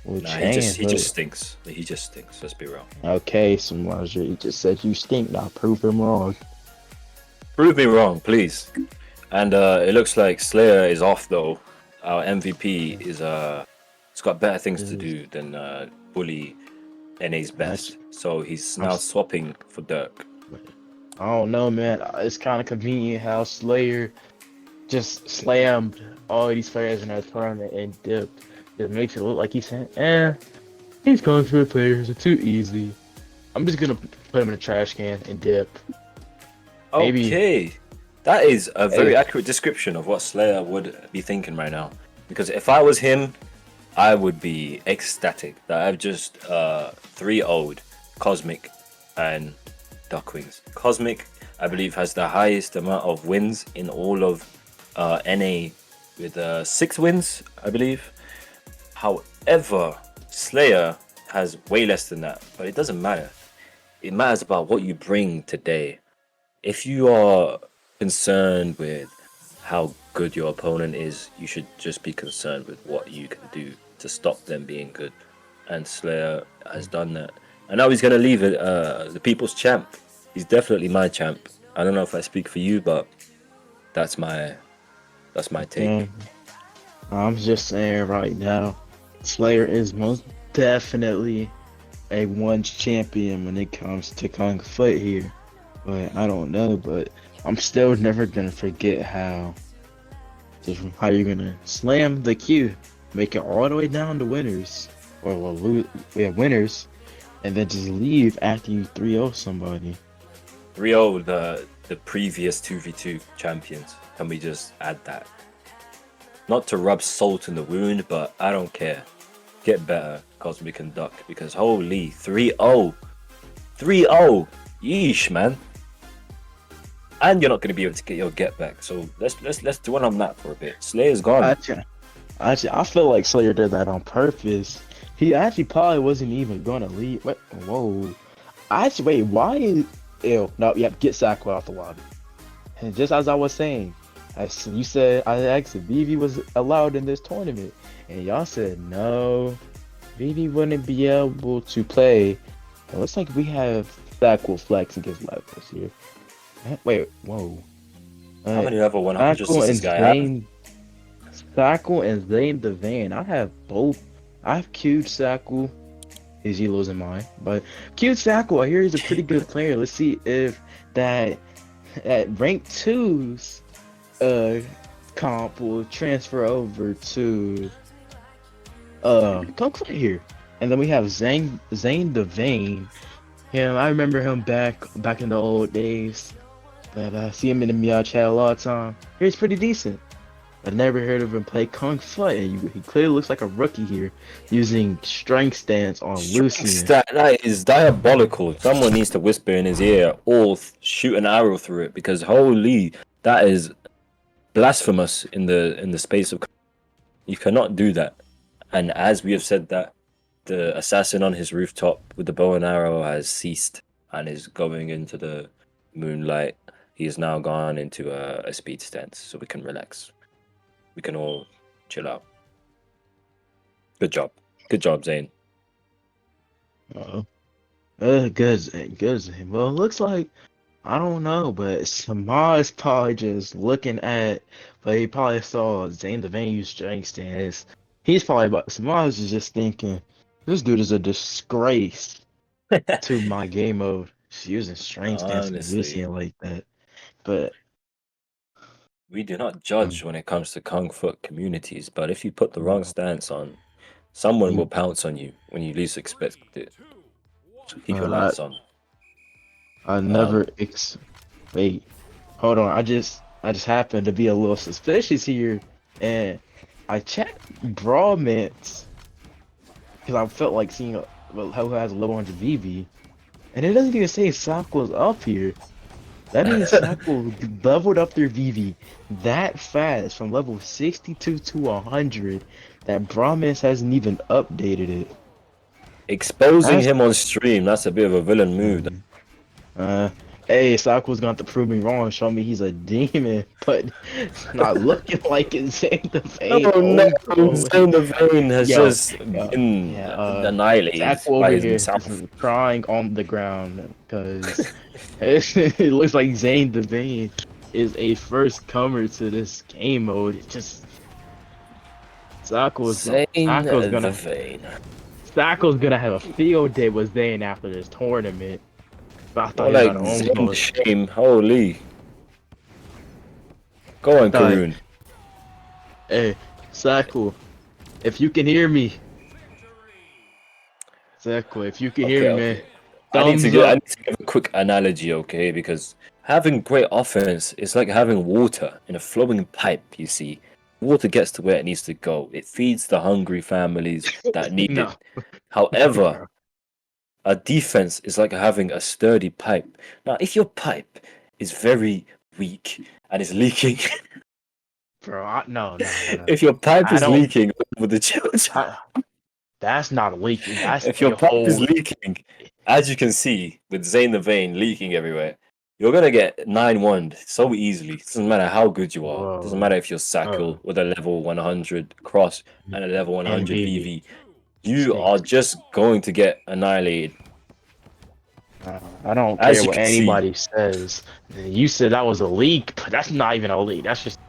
will Nah, change. he just stinks. He just stinks. Let's be real. Okay, Samaj, he just said you stink. Now prove him wrong. Prove me wrong, please. And it looks like Slayer is off though. Our MVP is it's got better things to do than bully NA's best. So he's now swapping for Dirk. I don't know, man. It's kind of convenient how Slayer just slammed all these players in that tournament and dipped. It makes it look like he's saying, these country players are too easy. I'm just gonna put them in a trash can and dip. Maybe. Okay, that is a very accurate description of what Slayer would be thinking right now. Because if I was him, I would be ecstatic that I've just 3-0'd Cosmic and Duckwings. Cosmic, I believe, has the highest amount of wins in all of NA with 6 wins, I believe. However, Slayer has way less than that, but it doesn't matter. It matters about what you bring today. If you are concerned with how good your opponent is, you should just be concerned with what you can do to stop them being good. And Slayer has done that. And now he's going to leave it the people's champ. He's definitely my champ. I don't know if I speak for you, but that's my take. I'm just saying right now, Slayer is most definitely a once champion when it comes to Kung Fu here. But I don't know, but I'm still never gonna forget how you're gonna slam the queue, make it all the way down to winners, or winners, and then just leave after you 3-0 somebody. 3-0 the previous 2v2 champions. Can we just add that? Not to rub salt in the wound, but I don't care. Get better, Cosmic and Duck, because holy 3-0. 3-0. Yeesh, man. And you're not going to be able to get your get back. So let's dwell on that for a bit. Slayer's gone. Actually, I feel like Slayer did that on purpose. He actually probably wasn't even going to leave. Whoa. Actually, wait, why is... Ew. No, yep, get Sacco out the lobby. And just as I was saying, you said, I asked if Vivi was allowed in this tournament. And y'all said no. Vivi wouldn't be able to play. It looks like we have Sacco flex against levels here. Wait, whoa. How many level 100s does this guy have? Sacco and Zane the Van. I have both. I have queued Sacco. Is he losing mine? But queued Sacco, I hear he's a pretty good player. Let's see if that rank 2's comp will transfer over to Kung Fu here. And then we have Zane the Vane. Yeah, I remember him back in the old days. But I see him in the Meow chat a lot of time. He's pretty decent. I never heard of him play Kung Fu, and he clearly looks like a rookie here, using strength stance on Lucian. That is diabolical. Someone needs to whisper in his ear or shoot an arrow through it because holy, that is blasphemous in the space of. You cannot do that. And as we have said that, the assassin on his rooftop with the bow and arrow has ceased and is going into the moonlight. He has now gone into a speed stance, so we can relax. We can all chill out. Good job. Good job, Zane. Uh-oh. Good. Well, it looks like I don't know, but Samaj probably just looking at, but he probably saw Zane the Van use strength stance. He's probably about Samaj is just thinking, this dude is a disgrace to my game mode. Just using strength stance and Honestly, Lucian like that. But we do not judge when it comes to Kung Fu communities, but if you put the wrong stance on, someone will pounce on you when you least expect it. So keep your lights on. I never wait. Hold on. I just happened to be a little suspicious here, and I checked Brawl Mints because I felt like seeing who has a level 100 VV, and it doesn't even say Sakura's up here. That means Sakura leveled up their VV that fast from level 62 to 100 that Brawl Mints hasn't even updated it. Exposing him on stream, that's a bit of a villain move. Hey, Sakura's going to prove me wrong and show me he's a demon, but it's not looking like it's Zane the Vein. Oh no, Zane the Vein has just been annihilated Sakura by over here himself. is crying on the ground because it looks like Zane the Vein is a first comer to this game mode. It just Sakura's gonna have a field day with Zane after this tournament. Shame, holy. Go on, Karun. Hey, Sakura, if you can hear me. Sakura, if you can hear me, man. I need to give a quick analogy, okay? Because having great offense is like having water in a flowing pipe, you see. Water gets to where it needs to go. It feeds the hungry families that need it. However, a defense is like having a sturdy pipe. Now, if your pipe is very weak and is leaking, bro, no. If your pipe is leaking with the children, that's not leaking. That's if your pipe is leaking, as you can see with Zane the Vein leaking everywhere, you're gonna get 9-1 so easily. It doesn't matter how good you are. It doesn't matter if you're Sakura with a level 100 cross and a level 100 VV. You are just going to get annihilated. I don't care what anybody says. You said that was a leak, but that's not even a leak. That's just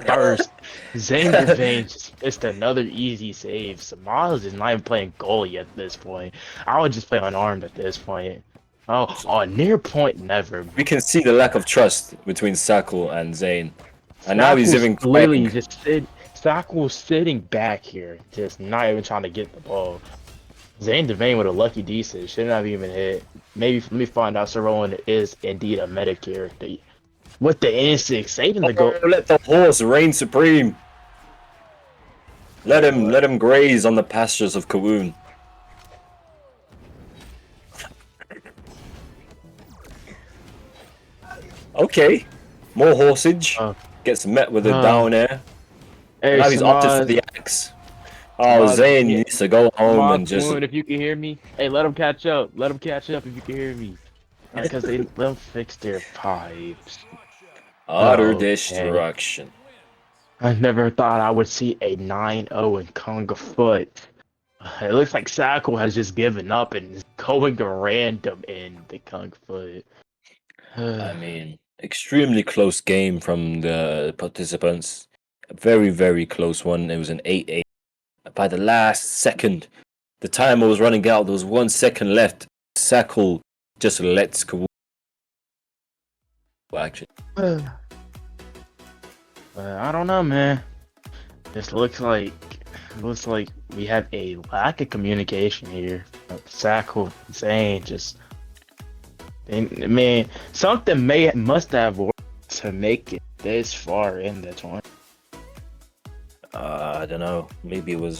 first. Zane the Vein just missed another easy save. Samaz is not even playing goalie at this point. I would just play unarmed at this point. Oh, near point never. We can see the lack of trust between Sakura and Zane. And now he's even literally just Sakura's sitting back here, just not even trying to get the ball. Zane the Vein with a lucky decent, shouldn't have even hit. Maybe let me find out Sir Rowan is indeed a meta character. With the instinct, saving the goal. Let the horse reign supreme. Let him graze on the pastures of Kawoon. Okay, more horsage. Gets met with a down air. Hey, now he's opted for the axe. Oh, Zane needs to go home and just. If you can hear me, hey, let him catch up. Let him catch up if you can hear me. Because they let them fix their pipes. Utter destruction. I never thought I would see a 9-0 in Kung Foot. It looks like Sakura has just given up and is going random in the Kung Foot. I mean, extremely close game from the participants. A very, very close one. It was an 8-8. By the last second, the timer was running out. There was 1 second left. Sakura just lets Kawoon. Well, actually. I don't know, man. This looks like we have a lack of communication here. Sakura, Zane, just. Man, something must have worked to make it this far in the tournament. I don't know. Maybe it was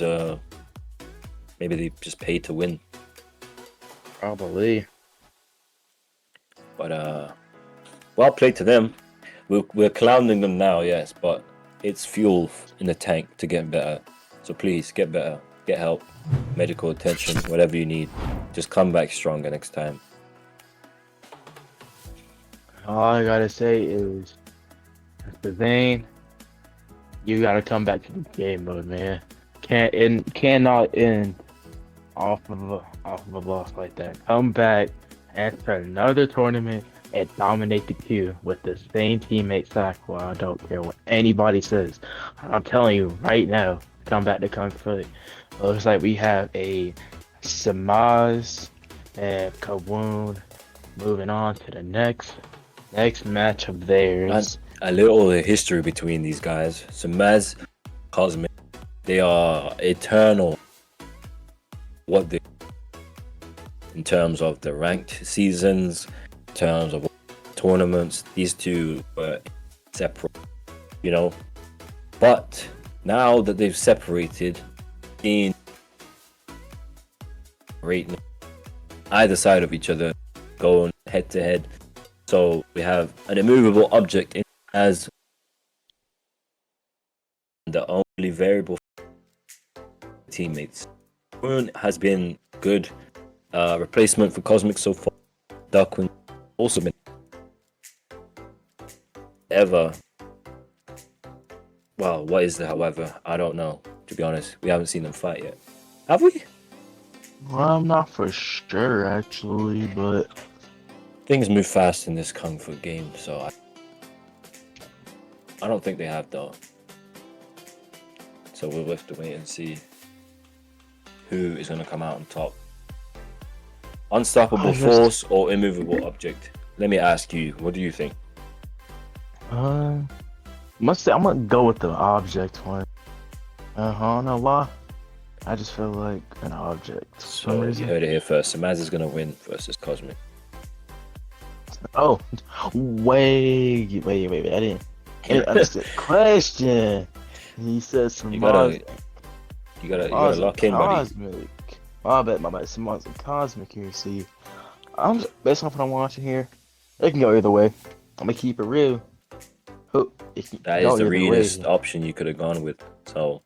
maybe they just paid to win. Probably. But well played to them. We're clowning them now, yes, but it's fuel in the tank to get better. So please get better, get help, medical attention, whatever you need. Just come back stronger next time. All I gotta say is, Mr. Zane, you gotta come back to the game mode, man. Cannot end off of a loss like that. Come back, enter another tournament, and dominate the queue with the same teammate Sackwa. I don't care what anybody says. I'm telling you right now, come back to Kung Fu. Looks like we have a Samaz and Kawun moving on to the next match of theirs. A little history between these guys. Samaz, Cosmic, they are eternal. What they in terms of the ranked seasons, in terms of tournaments, these two were separate, you know. But now that they've separated, in rating either side of each other, going head to head. So we have an immovable object as the only variable teammates. Moon has been good replacement for Cosmic so far. Darkwing also been ever. Well, what is the however? I don't know. To be honest, we haven't seen them fight yet. Have we? Well, I'm not for sure actually, but Things move fast in this Kung Fu game, so I don't think they have though. So we'll have to wait and see who is going to come out on top. Unstoppable force or immovable object? Let me ask you, what do you think? must say I'm gonna go with the object one. I don't know why. I just feel like an object. For some So you reason. heard it here first. Samaz is going to win versus Cosmic. Oh, wait! I didn't understand the question. He says some You gotta lock in, buddy. Cosmic. I bet my bet some Cosmic here. See, based on what I'm watching here, it can go either way. I'm gonna keep it real. Oh, That is the realest option you could have gone with. So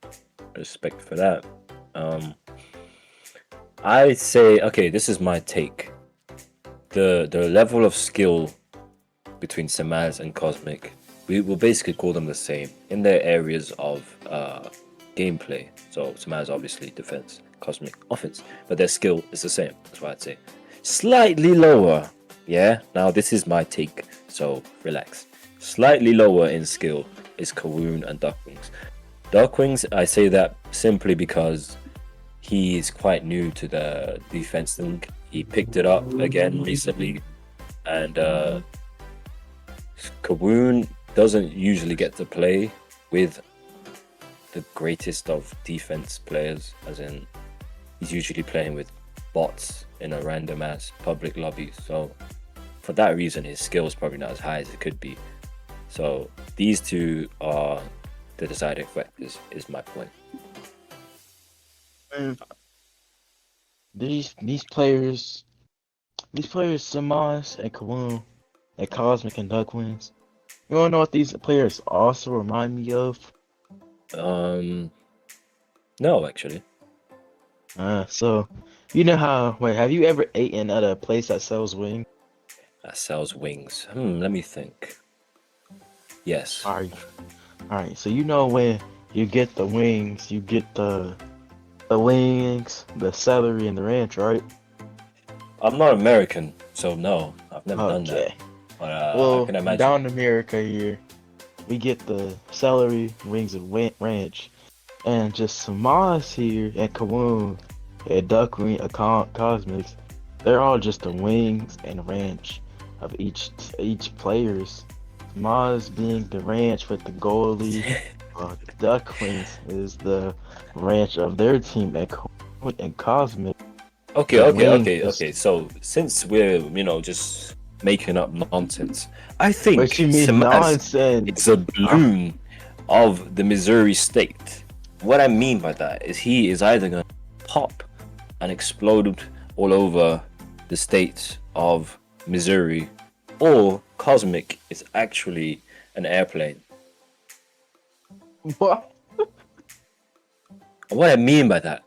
respect for that. I say, okay, this is my take. The level of skill between Samaz and Cosmic, we will basically call them the same in their areas of gameplay. So Samaz obviously defense, Cosmic offense, but their skill is the same. That's why I'd say slightly lower. Yeah, now this is my take, so relax. Slightly lower in skill is Kawun and Darkwings. Darkwings, I say that simply because he is quite new to the defense thing. He picked it up again recently, and Kawun doesn't usually get to play with the greatest of defense players, as in he's usually playing with bots in a random ass public lobby. So for that reason, his skill is probably not as high as it could be. So these two are the deciding factors, is my point. These players, Samaz and Kawun, and Cosmic and Duckwings. You wanna know what these players also remind me of? No, actually. So you know how? Wait, have you ever eaten at a place that sells wings? That sells wings. Let me think. Yes. Alright. So you know when you get the wings, you get the wings, the celery, and the ranch, right? I'm not American, so no, I've never done that. But I can imagine. Down in America here, we get the celery, wings, and ranch, and just Samaz here and Kawun and Duckwing and Cosmics. They're all just the wings and ranch of each players. Samaz being the ranch with the goalie. Duckwings is the ranch of their team and Cosmic. Okay. So since we're just making up nonsense, I think What you mean Samaz nonsense? is a balloon of the Missouri state. What I mean by that is he is either gonna pop and explode all over the states of Missouri, or Cosmic is actually an airplane. What? And what I mean by that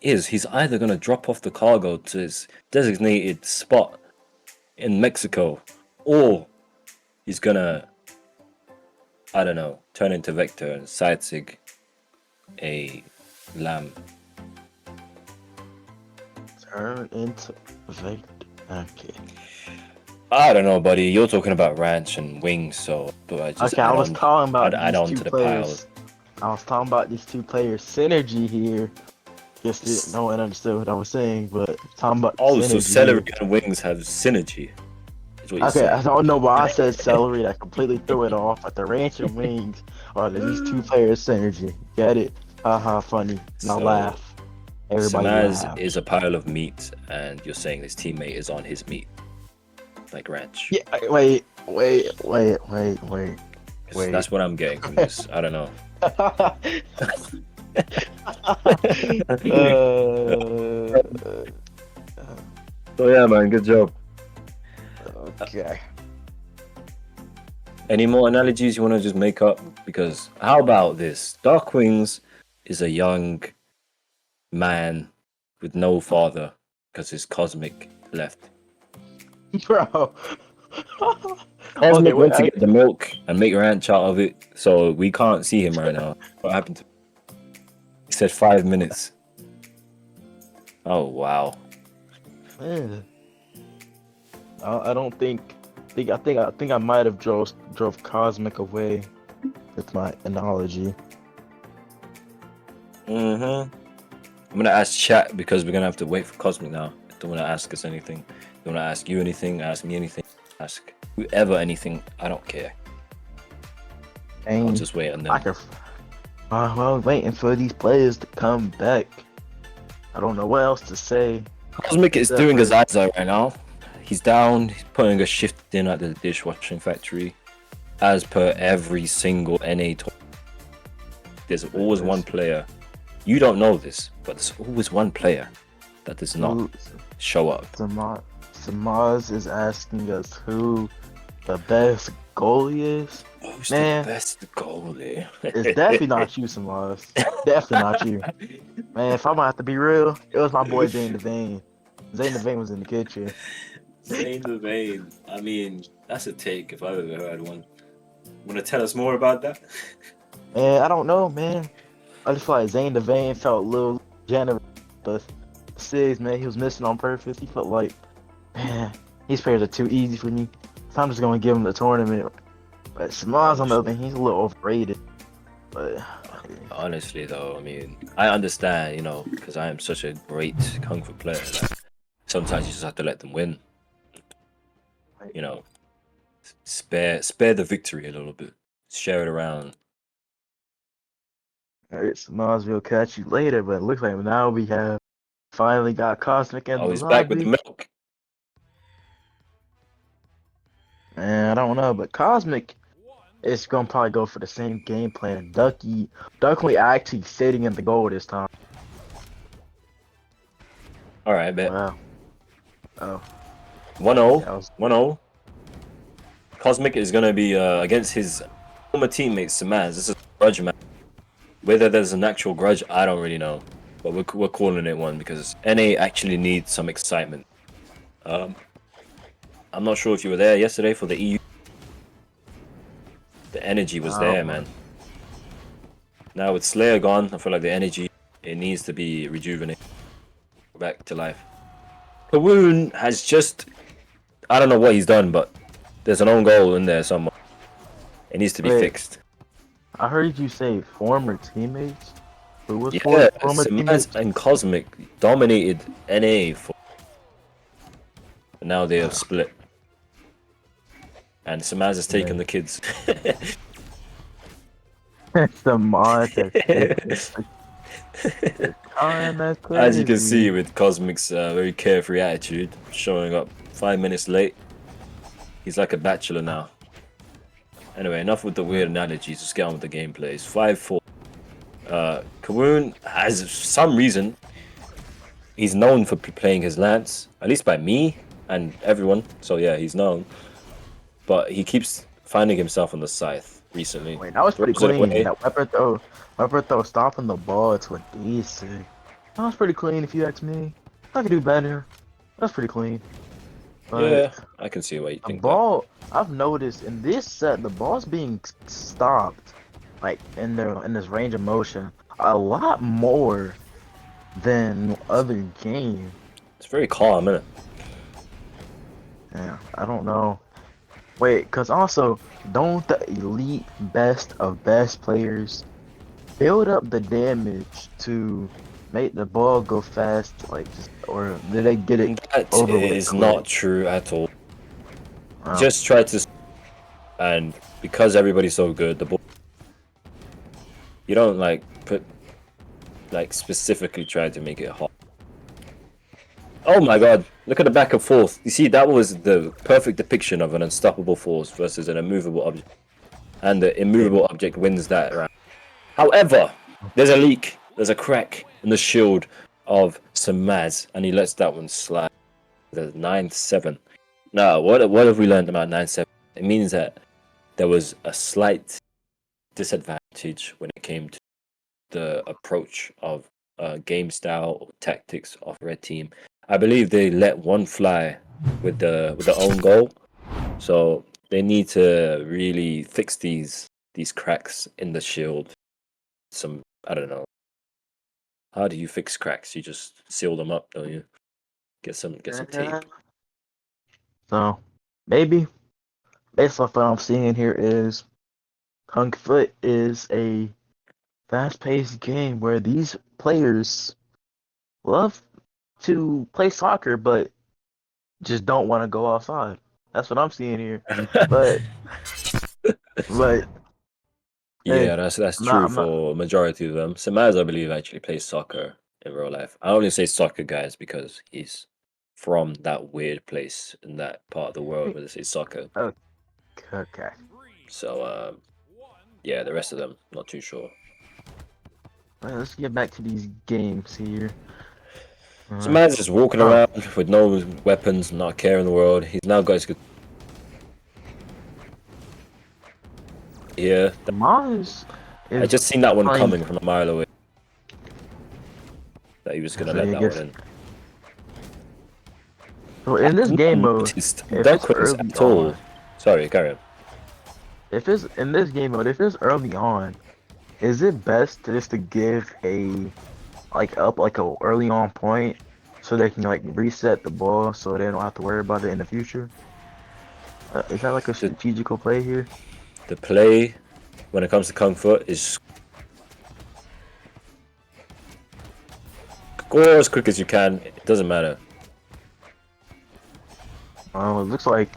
is he's either gonna drop off the cargo to his designated spot in Mexico, or he's gonna, I don't know, turn into Vector and sidesig a lamb. Turn into Vector. Okay. I don't know, buddy. You're talking about ranch and wings, so but I just Okay, I was talking about add these on two to the players. I was talking about these two players' synergy here. Just no one understood what I was saying, but talking about the Oh, so synergy celery here. and wings have synergy. Is what you're Okay, I saying. don't know why I said celery. That completely threw it off. But the ranch and wings are these two players' synergy. Get it? Haha, funny. Now So, laugh. Everybody Samaz laugh. is a pile of meat, and you're saying his teammate is on his meat, like ranch. Yeah, wait. 'Cause that's what I'm getting from this. I don't know. So yeah, man, good job. Okay. Any more analogies you want to just make up? Because how about this? Darkwings is a young man with no father because his Cosmic left. Bro. Cosmic went to I- get the milk and make ranch out of it, so we can't see him right now. What happened to He said 5 minutes. Oh wow. Man. I don't think. I think I might have drove Cosmic away with my analogy. I'm gonna ask chat because we're gonna have to wait for Cosmic now. Don't wanna ask us anything. Don't wanna ask you anything, ask me anything, ask whoever anything. I don't care. I'll And just wait on them. I can. Well, waiting for these players to come back. I don't know what else to say. Cosmic is doing his eyes out right now. He's down, he's putting a shift in at the dishwashing factory. As per every single NA tour. There's always one player. You don't know this, but there's always one player that does not show up. Samaz is asking us who the best goalie is. Who's Man. the best goalie? It's definitely not you, Samaz. Definitely not you. Man, if I'm gonna have to be real, it was my boy Zane Devane. Zane Devane was in the kitchen. Zane Devane. I mean, that's a take if I've ever heard one. Want to tell us more about that? Man, I don't know, man. I just feel like Zane Devane felt a little generous, but Sigs, man, he was missing on purpose. He felt like, man, these players are too easy for me, so I'm just gonna give him the tournament. But Samaz, on the other hand, he's a little overrated. But honestly, though, I mean, I understand, you know, because I am such a great Kung Fu player. That sometimes you just have to let them win. You know, spare the victory a little bit. Share it around. alright, Samaz, we'll catch you later. But it looks like now we have finally got Cosmic in Oh, the he's lobby. back with the milk. Man, I don't know, but Cosmic is gonna probably go for the same game plan. Ducky actually sitting in the goal this time. All right, bet. Wow. Oh. 1-0. That was 1-0. Cosmic is going to be against his former teammate, Samaz. This is a grudge match. Whether there's an actual grudge, I don't really know. But we're calling it one because NA actually needs some excitement. I'm not sure if you were there yesterday for the EU. The energy was there, man. Now with Slayer gone, I feel like the energy, it needs to be rejuvenated. Back to life. Kawoon has just, I don't know what he's done, but there's an own goal in there somewhere. It needs to be fixed. I heard you say former teammates. Who was Yeah, former Samaz teammates? and Cosmic dominated NA for, but now they have split. And Samaz has taken the kids. The mod. As you can see with Cosmic's very carefree attitude, showing up 5 minutes late. He's like a bachelor now. Anyway, enough with the weird analogies, just get on with the gameplay. It's 5-4. Kawoon has some reason. He's known for playing his lance, at least by me and everyone. So yeah, he's known. But he keeps finding himself on the scythe recently. Wait, that was pretty Throws it clean. away. That weapon throw, stopping the ball to a decent. That was pretty clean, if you ask me. I could do better. That's pretty clean. But Yeah, I can see why you the think ball, I've noticed in this set, the ball's being stopped, like in this range of motion, a lot more than other games. that. It's very calm, isn't it? Yeah, I don't know. Wait, cause also, don't the elite best of best players build up the damage to make the ball go fast, like just, or did they get it That over with is quick? not true at all. Oh. Just try to, and because everybody's so good, the ball. You don't like put, like specifically try to make it hot. Oh my god, look at the back and forth. You see, that was the perfect depiction of an unstoppable force versus an immovable object. And the immovable object wins that round. However, there's a leak, there's a crack in the shield of Samaz, and he lets that one slide. The 9-7. Now, what have we learned about 9-7? It means that there was a slight disadvantage when it came to the approach of game style or tactics of red team. I believe they let one fly with the own goal, so they need to really fix these cracks in the shield. Some, I don't know. How do you fix cracks? You just seal them up, don't you? Get some tape. So maybe based off what I'm seeing here is Kung Foot is a fast-paced game where these players love to play soccer, but just don't want to go outside. That's what I'm seeing here. But but hey, Yeah, that's I'm not. true I'm not. for majority of them. Samaz, I believe, actually plays soccer in real life. I only say soccer, guys, because he's from that weird place in that part of the world where they say soccer. Okay. So, yeah, the rest of them, not too sure. Well, let's get back to these games here. Samaz is just walking around with no weapons, not a care in the world. He's now got his good. Yeah, Maz is I just seen that one playing- coming from a mile away. That he was gonna So let he that gets- one in. So in this game mode, Noticed if duck it's quiz early at all. on, Sorry, carry on. if it's in this game mode, if it's early on, is it best just to give a like a early on point so they can like reset the ball so they don't have to worry about it in the future? Is that like a strategical play here? The play when it comes to Kung Fu is go as quick as you can. It doesn't matter. It looks like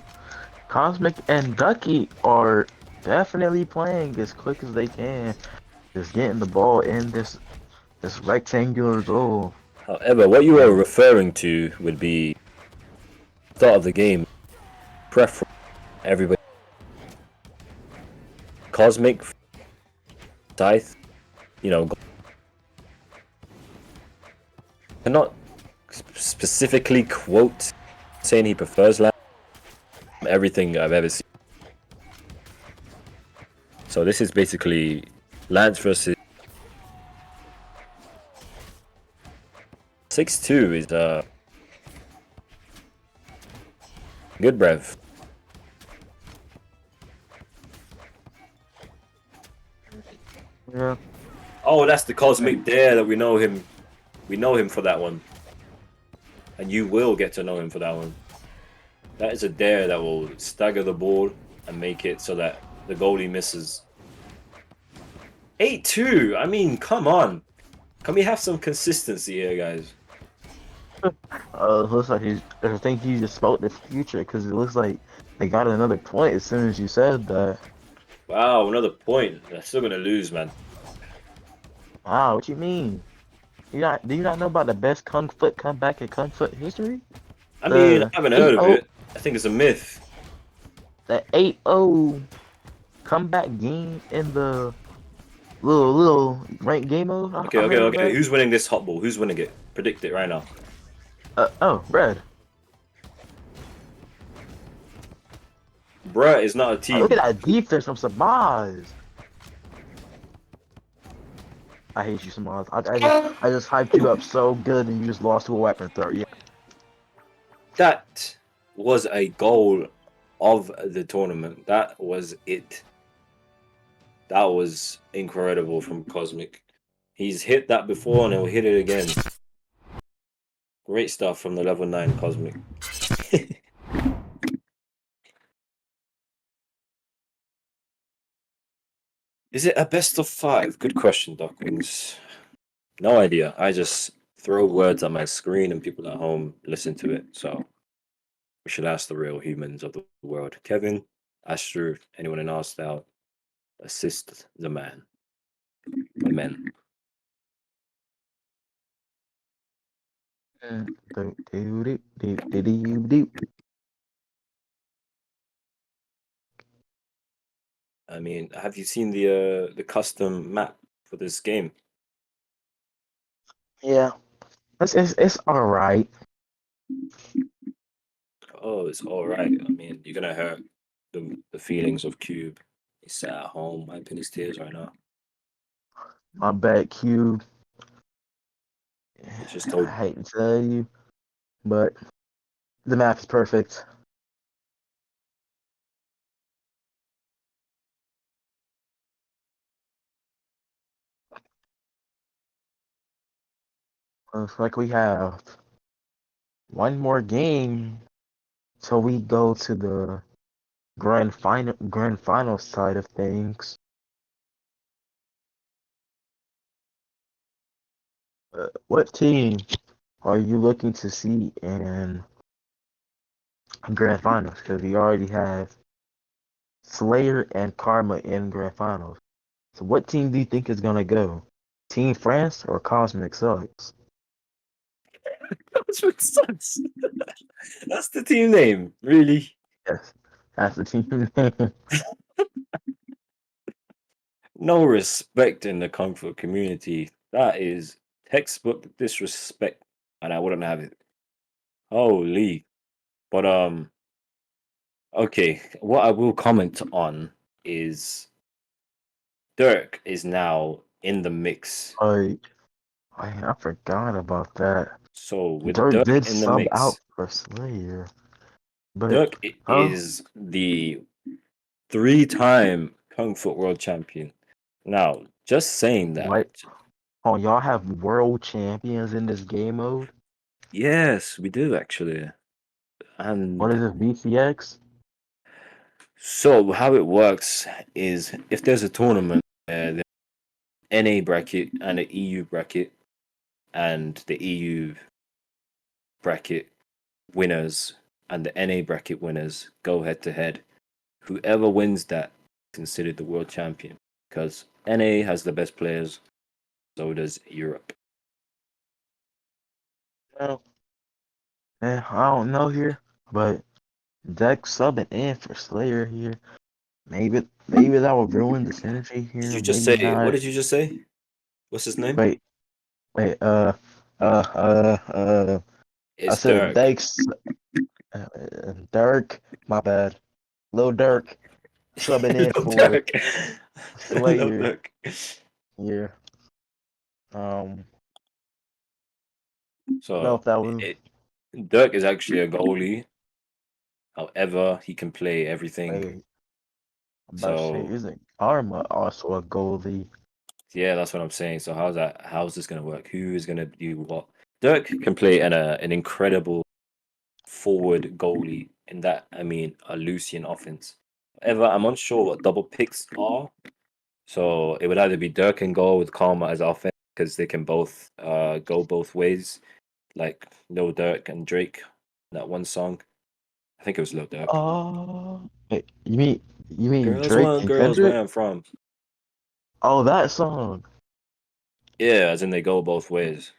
Cosmic and Ducky are definitely playing as quick as they can, just getting the ball in this rectangular goal. However, what you are referring to would be start of the game. Preference everybody. Cosmic Scythe, you know, cannot specifically quote saying he prefers Lance from everything I've ever seen. So this is basically Lance versus 6-2 is good brev. Yeah. Oh, that's the cosmic dare that we know him. We know him for that one. And you will get to know him for that one. That is a dare that will stagger the ball and make it so that the goalie misses. 8-2. I mean, come on. Can we have some consistency here, guys? It looks like I think he just spoke the future because it looks like they got another point as soon as you said that. Wow, another point. They're still gonna lose, man. Wow, what you mean? Do you not know about the best Kung Foot comeback in Kung Foot history? I mean, I The haven't heard of 8-0 it. I think it's a myth. The 8-0 comeback game in the little ranked game mode. Okay, I okay, heard okay. about. Who's winning this hot ball? Who's winning it? Predict it right now. Oh, red. Bruh is not a Oh, look at team. that defense from Samaz. I hate you, Samaz. I just hyped you up so good, and you just lost to a weapon throw. Yeah. That was a goal of the tournament. That was it. That was incredible from Cosmic. He's hit that before and he'll hit it again. Great stuff from the level 9 Cosmic. Is it a best of 5? Good question, Ducklings. No idea. I just throw words on my screen and people at home listen to it. So we should ask the real humans of the world. Kevin, Astro, anyone in our style, assist the man. The men. I mean, have you seen the custom map for this game? Yeah. It's all right. Oh, it's all right. I mean, you're gonna hurt the feelings of Cube. He's sat at home wiping his tears right now. My bad, Q. He's just I told. hate to tell you, but the map is perfect. Looks like we have one more game till we go to the grand final side of things. What team are you looking to see in grand finals? Because we already have Slayer and Karma in grand finals. So what team do you think is gonna go? Team France or Cosmic Sucks? That's what sucks. That's the team name, really. Yes, that's the team name. No respect in the Kung Fu community. That is textbook disrespect, and I wouldn't have it. Holy. But okay. What I will comment on is Dirk is now in the mix. I forgot about that. So with Dirk Dirk did in the sub out mix, for Slayer, but Dirk huh? is the 3-time Kung Fu World Champion. Now, just saying that, What? Oh, y'all have world champions in this game mode? yes, we do actually. What is And this, VCX? so how it works is if there's a tournament, the NA bracket and the EU bracket, and the EU bracket winners and the NA bracket winners go head to head. Whoever wins that is considered the world champion because NA has the best players, so does Europe. Well, I don't know here, but Dex subbing in for Slayer here. Maybe that will ruin the synergy Did here. you just Maybe say? What not. did you just say? What's his name? Wait, wait. Uh, uh, uh. I It's said Dirk. Dex. Dirk. My bad. Lil Dirk subbing in Lil for Dirk. Lil Slayer Dirk. here. Um, know So if that was. Dirk is actually a goalie. However, he can play everything. Wait, I'm about to say, So isn't Karma also a goalie? yeah, that's what I'm saying. So how's that? How's this gonna work? Who is gonna do what? Dirk can play an incredible forward goalie in that. I mean, a Lucian offense. However, I'm unsure what double picks are. So it would either be Dirk and goal with Karma as offense because they can both go both ways, like Lil Dirk and Drake. That one song, I think it was Lil Dirk. Wait, you mean Drake and Girls, where Kendrick? I'm from. Oh, that song. Yeah, as in they go both ways.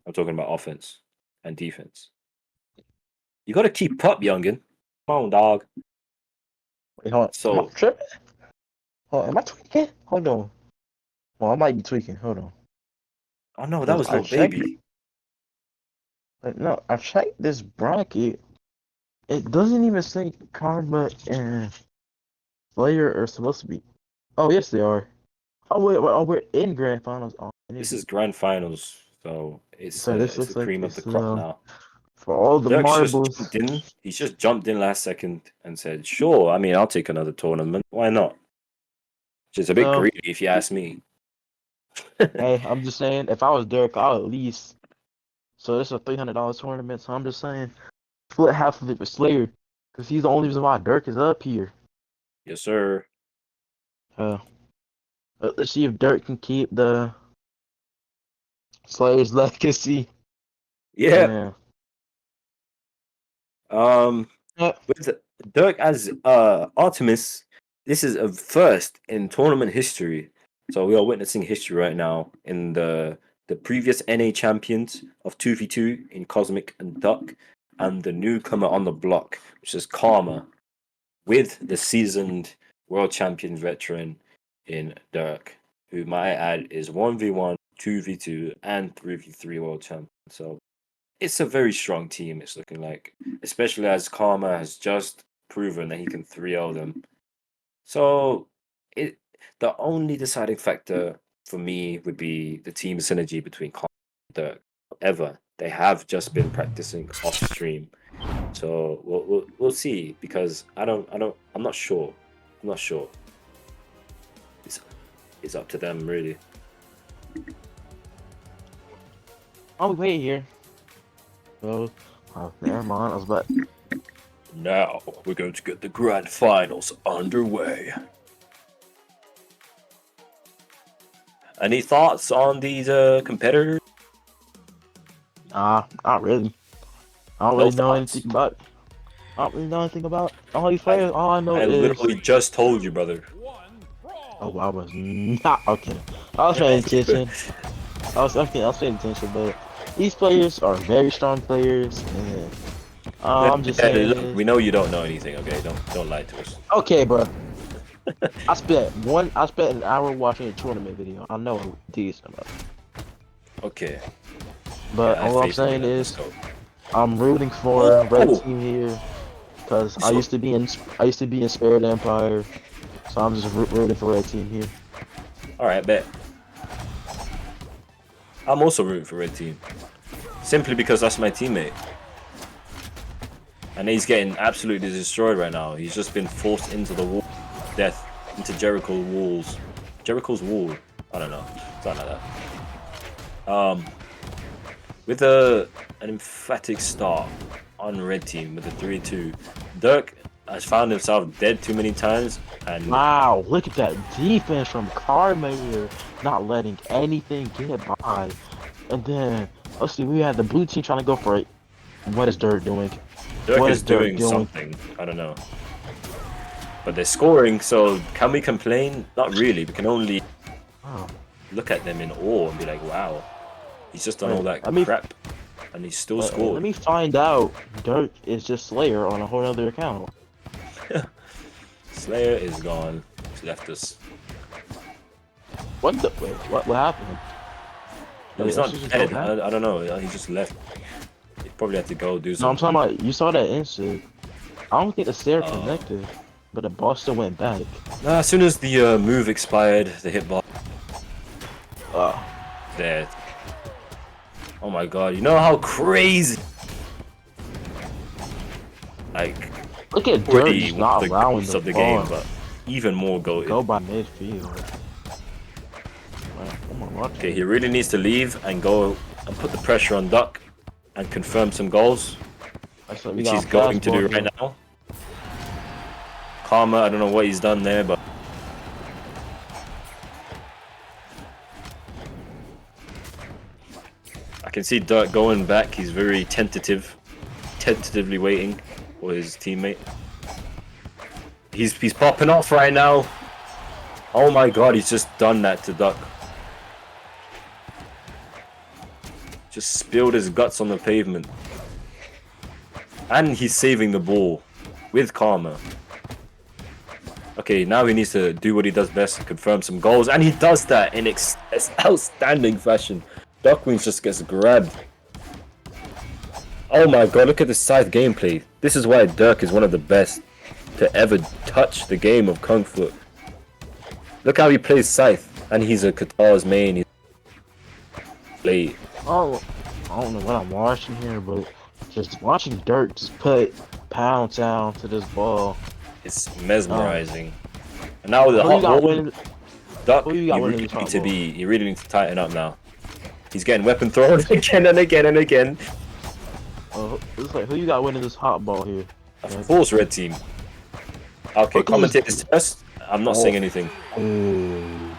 I'm talking about offense and defense. You got to keep up, youngin. Come on, dog. Wait, hold on. Am I So tripping? Hold on, am I tweaking? Hold on. Well, I might be tweaking. Hold on. Oh no, that 'Cause was I little checked. baby. Like, no, I checked this bracket. It doesn't even say Karma and Slayer are supposed to be. Oh, yes, they are. Oh, wait, oh, we're in grand finals. Oh, I need This to is grand finals, so so this it's the looks like cream of the it's crop now. for all the Dirk's just marbles. jumped in. He's just jumped in last second and said, "Sure, I mean, I'll take another tournament. Why not?" Which is a bit So, greedy, if you ask me. hey, I'm just saying, if I was Dirk, I'll at least. So this is a $300 tournament. So I'm just saying, split half of it with Slayer, because he's the only reason why Dirk is up here. Yes, sir. Uh, let's see if Dirk can keep the Slayer's legacy. Yeah. Yeah. Um, Yeah. with Dirk as Artemis, this is a first in tournament history. So we are witnessing history right now in the previous NA champions of 2v2 in Cosmic and Duck, and the newcomer on the block, which is Karma, with the seasoned world champion veteran in Dirk, who might add is 1v1, 2v2, and 3v3 world champion. So it's a very strong team, it's looking like, especially as Karma has just proven that he can 3-0 them. So it the only deciding factor for me would be the team synergy between Karma and Dirk. However, they have just been practicing off stream. So we'll see, because I'm not sure. I'm not sure. It's up to them really. Oh, wait here. Oh, never mind. I was about. Now we're going to get the grand finals underway. Any thoughts on these competitors? Not really. I don't No really know thoughts. anything about. I don't really know anything about all these players. All I know I is. literally just told you, brother. Oh, I was not okay. I was paying attention. I was paying attention, but these players are very strong players, and I'm just saying Look, we is know you don't know anything. Okay, don't lie to us. okay, bro. I spent an hour watching a tournament video. I know what these about. Okay. But Yeah, I have all I'm faith in you, saying then. Let's is go. I'm rooting for red Oh! team here because I So- used to be in Spirit Empire, so I'm just rooting for red team here. All right, bet. I'm also rooting for red team, simply because that's my teammate, and he's getting absolutely destroyed right now. He's just been forced into the wall, death, into Jericho's wall. I don't know, something like that. With an emphatic start on red team with a 3-2, Dirk has found himself dead too many times, and Wow, look at that defense from Karma here, not letting anything get by. And then let's see, we had the blue team trying to go for it. What is Dirk doing? Dirk What is is Dirk doing doing? something. I don't know. But they're scoring, so can we complain? Not really. We can only Oh, look at them in awe and be like, wow, he's just done all that let me crap, and he still let scored. me find out. Dirk is just Slayer on a whole other account. Slayer is gone. He's left us. What the? Wait, what happened? No, he's Wait, not I should just dead. go back? I don't know. He just left. He probably had to go do No, I'm something. talking about you saw that instant. I don't think the stair Oh. connected, but the ball still went back. As soon as the move expired, the hitbox Oh, there. Oh my god, you know how crazy. Like, look at Dirk already just one not of the allowing goats the of the ball game, but even more goated. go by midfield. Wow, come on, watch Okay, it. he really needs to leave and go and put the pressure on Duck and confirm some goals, That's what we which got he's going to do fastball right here. now. Karma, I don't know what he's done there, but I can see Dirk going back. He's very tentatively waiting for his teammate. He's popping off right now. Oh my god, he's just done that to Duck. Just spilled his guts on the pavement. And he's saving the ball with Karma. Okay, now he needs to do what he does best and confirm some goals, and he does that in outstanding fashion. Duckwings just gets grabbed. Oh my god, look at the Scythe gameplay. This is why Dirk is one of the best to ever touch the game of Kung Fu. Look how he plays Scythe, and he's a Qatar's main. He's play. Oh, I don't know what I'm watching here, but just watching Dirk just put pound down to this ball. It's mesmerizing. And now the Who you got hot winning? Duck, Who you you got really winning need this hot to ball? be. You really need to tighten up now. He's getting weapon thrown again and again and again. It's like, who you got winning this hot ball here? Of course, red team. Okay, Look who's- commentators first. I'm not saying anything. Ooh.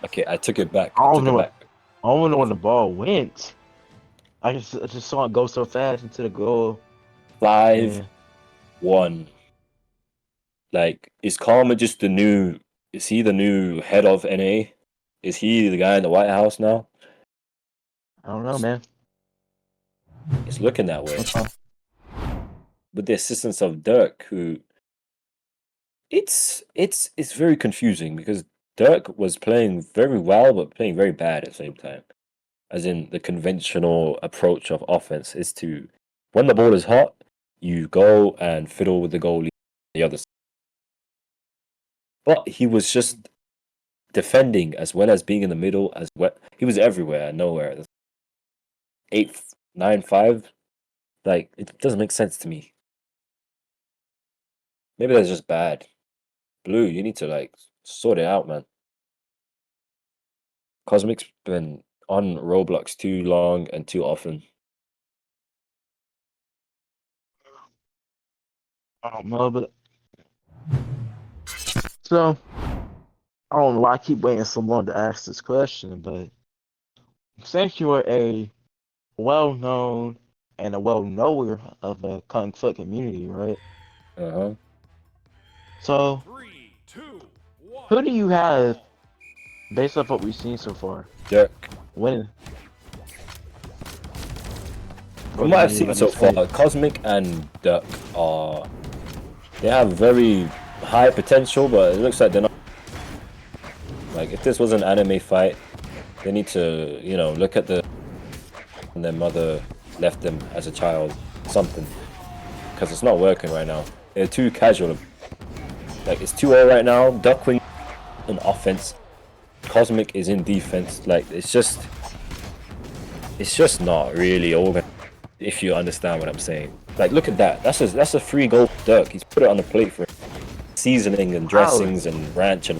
Okay, I took it back. I I don't took know it what- back. I don't know when the ball went. I just saw it go so fast into the goal. 5-1. Like, is Karma just the new? Is he the new head of NA? Is he the guy in the White House now? I don't know, man. It's looking that way. Okay. With the assistance of Dirk, who it's very confusing because Dirk was playing very well but playing very bad at the same time. As in the conventional approach of offense is to when the ball is hot, you go and fiddle with the goalie on the other side. But he was just defending as well as being in the middle as well. He was everywhere and nowhere. 8-9-5. Like, it doesn't make sense to me. Maybe that's just bad. Blue, you need to like sort it out, man. Cosmic's been on Roblox too long and too often. I don't know, but so I don't know why I keep waiting so long to ask this question, but since you are a well-known and a well-knower of the Kung Fu community, right? Uh-huh. So, who do you have, based off what we've seen so far, Dirk. winning? From what I've seen so far, Cosmic and Dirk they have very high potential, but it looks like they're not. Like, if this was an anime fight, they need to, you know, look at and their mother left them as a child, something, because it's not working right now. They're too casual. Like, it's 2-0 right now. Duckwing in offense, Cosmic is in defense. Like, it's just not really organized. If you understand what I'm saying. Like, look at that. That's a free goal for Dirk. He's put it on the plate for seasoning and dressings and ranch and.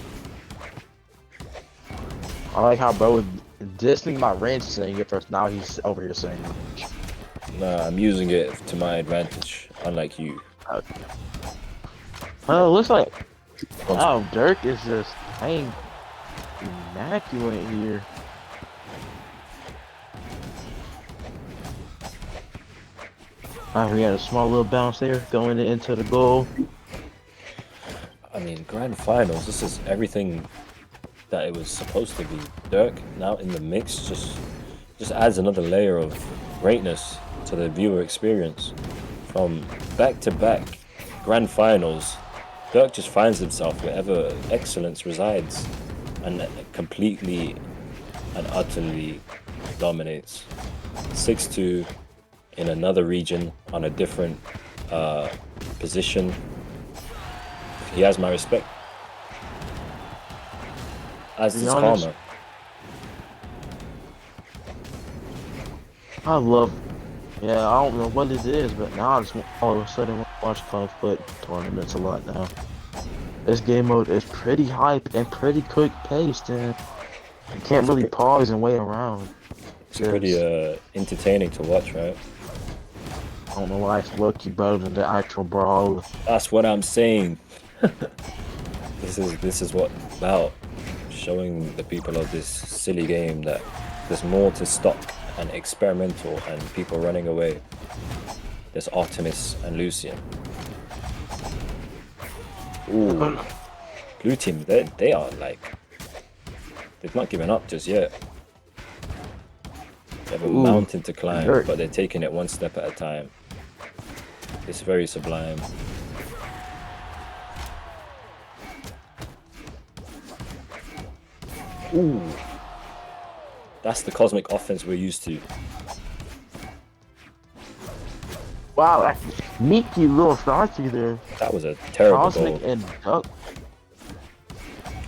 I like how bro was dissing my ranch saying it first. Now he's over here saying it. Nah, I'm using it to my advantage, unlike you. Well, it looks like Dirk is just playing immaculate here. We had a small little bounce there going into the goal. I mean, grand finals. This is everything that it was supposed to be. Dirk now in the mix just adds another layer of greatness to the viewer experience. From back-to-back grand finals, Dirk just finds himself wherever excellence resides and completely and utterly dominates. 6-2 in another region on a different position. He has my respect. As does Karma. I don't know what it is, but now I just all of a sudden watch Kung Fu tournaments a lot now. This game mode is pretty hype and pretty quick paced, and you can't really pause and wait around. It's pretty entertaining to watch, right? I don't know why it's low-key better than the actual Brawlhalla. That's what I'm saying. This is what about showing the people of this silly game that there's more to stock and experimental and people running away. There's Artemis and Lucian. Ooh, blue team, they are like, they've not given up just yet. They have a mountain to climb, but they're taking it one step at a time. It's very sublime. Ooh. That's the cosmic offense we're used to. Wow, that's sneaky little Sachi there. That was a terrible Cosmic goal. and Duck.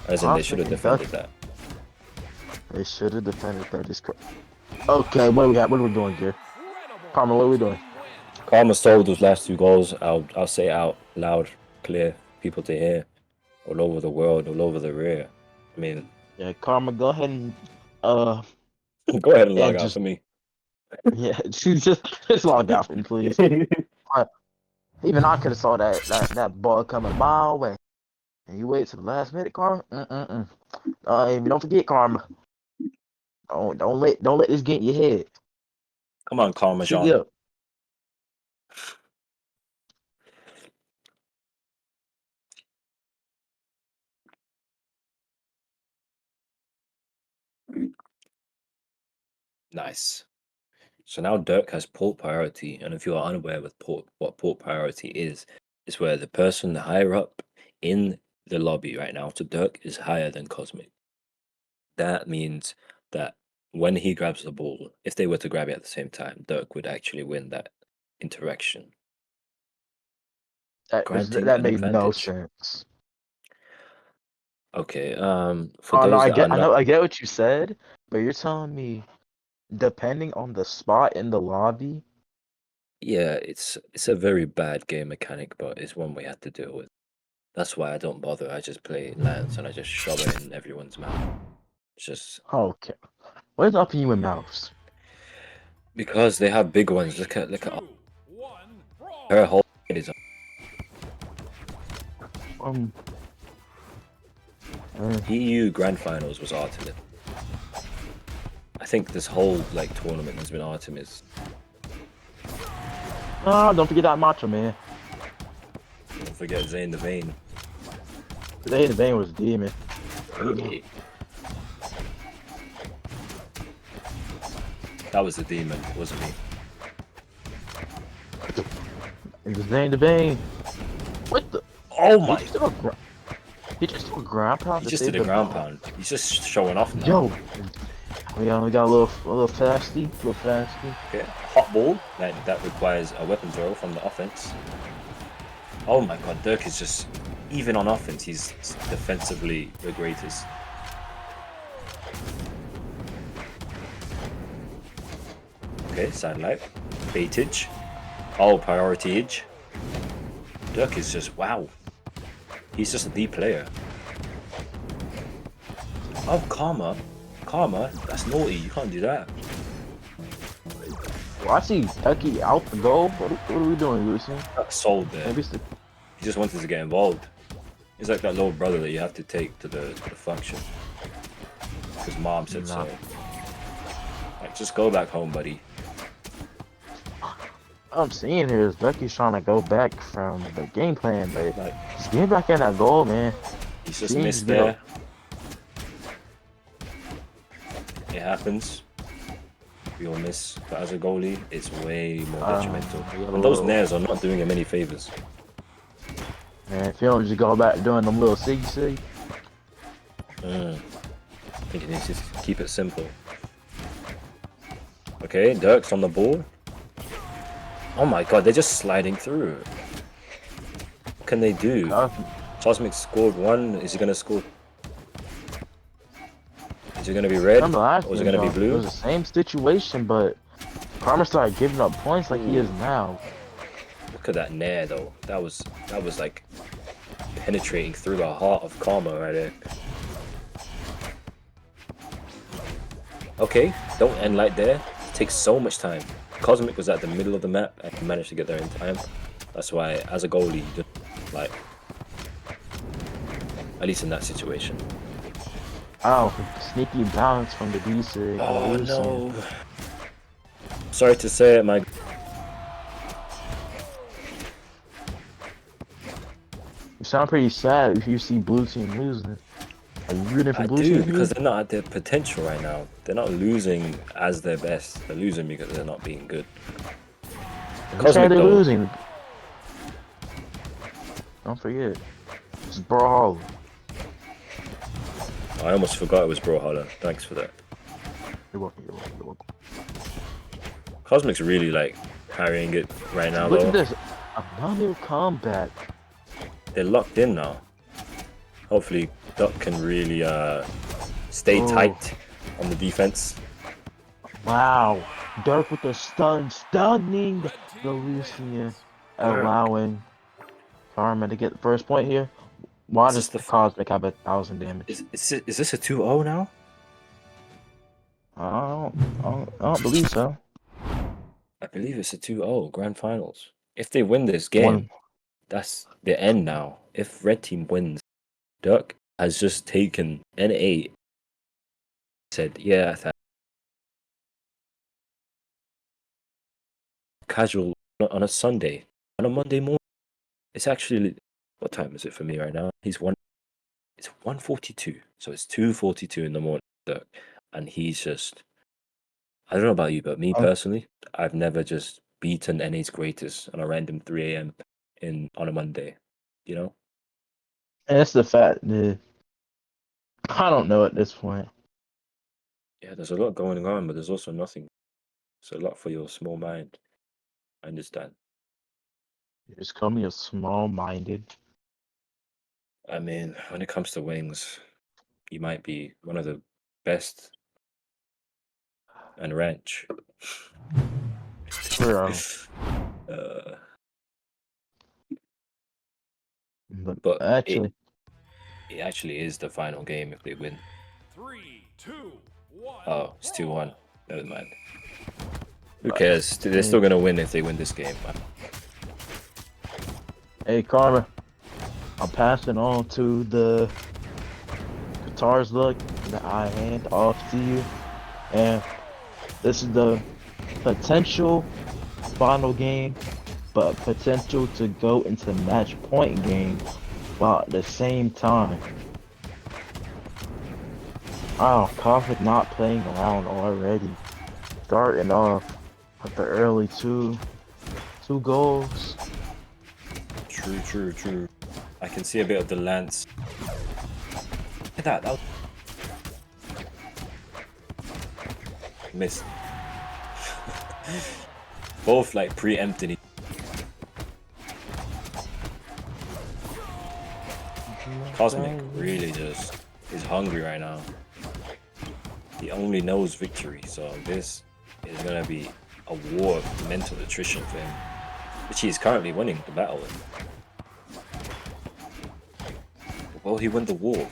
As in, they Cosmic should have and defended Duck. that. They should have defended that. Is correct. Okay, what do we got? What are we doing here? Karma, what are we doing? Karma sold those last 2 goals. I'll say it out loud, clear, people to hear, all over the world, all over the rear. I mean, Yeah, Karma, go ahead and go ahead and log out just for me. yeah, just log out for me, please. Even I could have saw that ball coming a mile away. And you wait to the last minute, Karma. Don't forget, Karma. Don't let this get in your head. Come on, Karma See Jean. ya. Nice. So now Dirk has port priority, and if you are unaware with what port priority is where the person higher up in the lobby right now to Dirk is higher than Cosmic. That means that when he grabs the ball, if they were to grab it at the same time, Dirk would actually win that interaction, granting That an made no advantage. sense. Okay, for Oh no, those that are I know, not, I get what you said, but you're telling me, depending on the spot in the lobby. yeah, it's a very bad game mechanic, but it's one we have to deal with. That's why I don't bother. I just play Lance and I just shove it in everyone's mouth. It's just Okay, what is up in you and mouse? because they have big ones. Look at her whole head is. Um, EU Grand Finals was Artemis. I think this whole like tournament has been Artemis. don't forget that Macho Man. Don't forget Zane the Vane. Today the vein was a demon. Yeah. That was the demon, it wasn't me. It was Zane the Vein. What the? Oh He my! just did a ground pound. He to just save did a the ground ball. pound. He's just showing off now. Yo, we got a little fasty, Okay, hot ball. That requires a weapon throw from the offense. Oh my god, Dirk is just, even on offense, he's defensively the greatest. Okay, sidelight. Baitage. Oh, priority-age. Dirk is just, wow. He's just the player. Oh, Karma. Karma, that's naughty. You can't do that. Well, I see Tucky out the goal. What are we doing, Lucy? That's sold there. Maybe He just wanted to get involved. He's like that little brother that you have to take to the function. His mom said Nah. so. Like, just go back home, buddy. All I'm seeing here is Becky's trying to go back from the game plan, but Like, just get back in that goal, man. he's just Seems missed to be there. It happens. We all miss. But as a goalie, it's way more detrimental. we got a And those little- nairs are not doing him any favors. Man, if you don't just go back doing them little sig. I think he needs to keep it simple. Okay, Dirk's on the ball. Oh my god, they're just sliding through. What can they do? Cosmic scored 1. Is he gonna score? Is it gonna be red? Remember last Or is it game, gonna be though, blue? It was the same situation, but Karma started giving up points like he is now. Look at that nair though. That was like penetrating through the heart of Karma right there. Okay, don't end like there. It takes so much time. Cosmic was at the middle of the map and he managed to get there in time. That's why, as a goalie, you just, like, at least in that situation. Oh, sneaky bounce from the aBitSick. Oh no. Sorry to say it, my. You sound pretty sad if you see blue team losing. Are you rooting for I blue do, team? because they're not at their potential right now. They're not losing as their best. They're losing because they're not being good. Who said they're though. losing? Don't forget. It's Brawlhalla. I almost forgot it was Brawlhalla. Thanks for that. You're welcome. You're welcome. You're welcome. Cosmic's really like carrying it right now, Look though. at this. Another comeback. They're locked in now. Hopefully, Duck can really stay Oh. tight on the defense. Wow. Dirk with the stunning the Lucian, allowing Karma to get the first point here. Why Is does this the Cosmic have 1,000 damage? Is this a 2-0 now? I don't believe so. I believe it's a 2-0 grand finals. If they win this game, One. that's the end now. If Red Team wins, Duck has just taken N8. Said, yeah, casual on a Sunday, on a Monday morning. It's actually, what time is it for me right now? It's 1:42, so it's 2:42 in the morning, Duck, and he's just. I don't know about you, but me personally, I've never just beaten NA's greatest on a random 3 a.m. on a Monday. You know? And it's the fact that I don't know at this point. Yeah, there's a lot going on, but there's also nothing. It's a lot for your small mind. I understand. You just call me a small-minded. I mean, when it comes to wings, you might be one of the best and ranch. Bro. uh, But but actually, it actually is the final game if they win. 3, 2, 1. Oh, it's 2-1. Never mind. Who cares? They're still gonna win if they win this game, man. hey Karma, I'm passing on to the guitars look that I hand off to you, and this is the potential final game, but potential to go into match point game while at the same time. Oh, Cosmic not playing around already. Starting off with the early two goals. True. I can see a bit of the lance. Look at that. That was... Missed. Both like preempted. Cosmic really just is hungry right now. He only knows victory, so this is gonna be a war of mental attrition for him, which he is currently winning the battle in. Will he win the war though?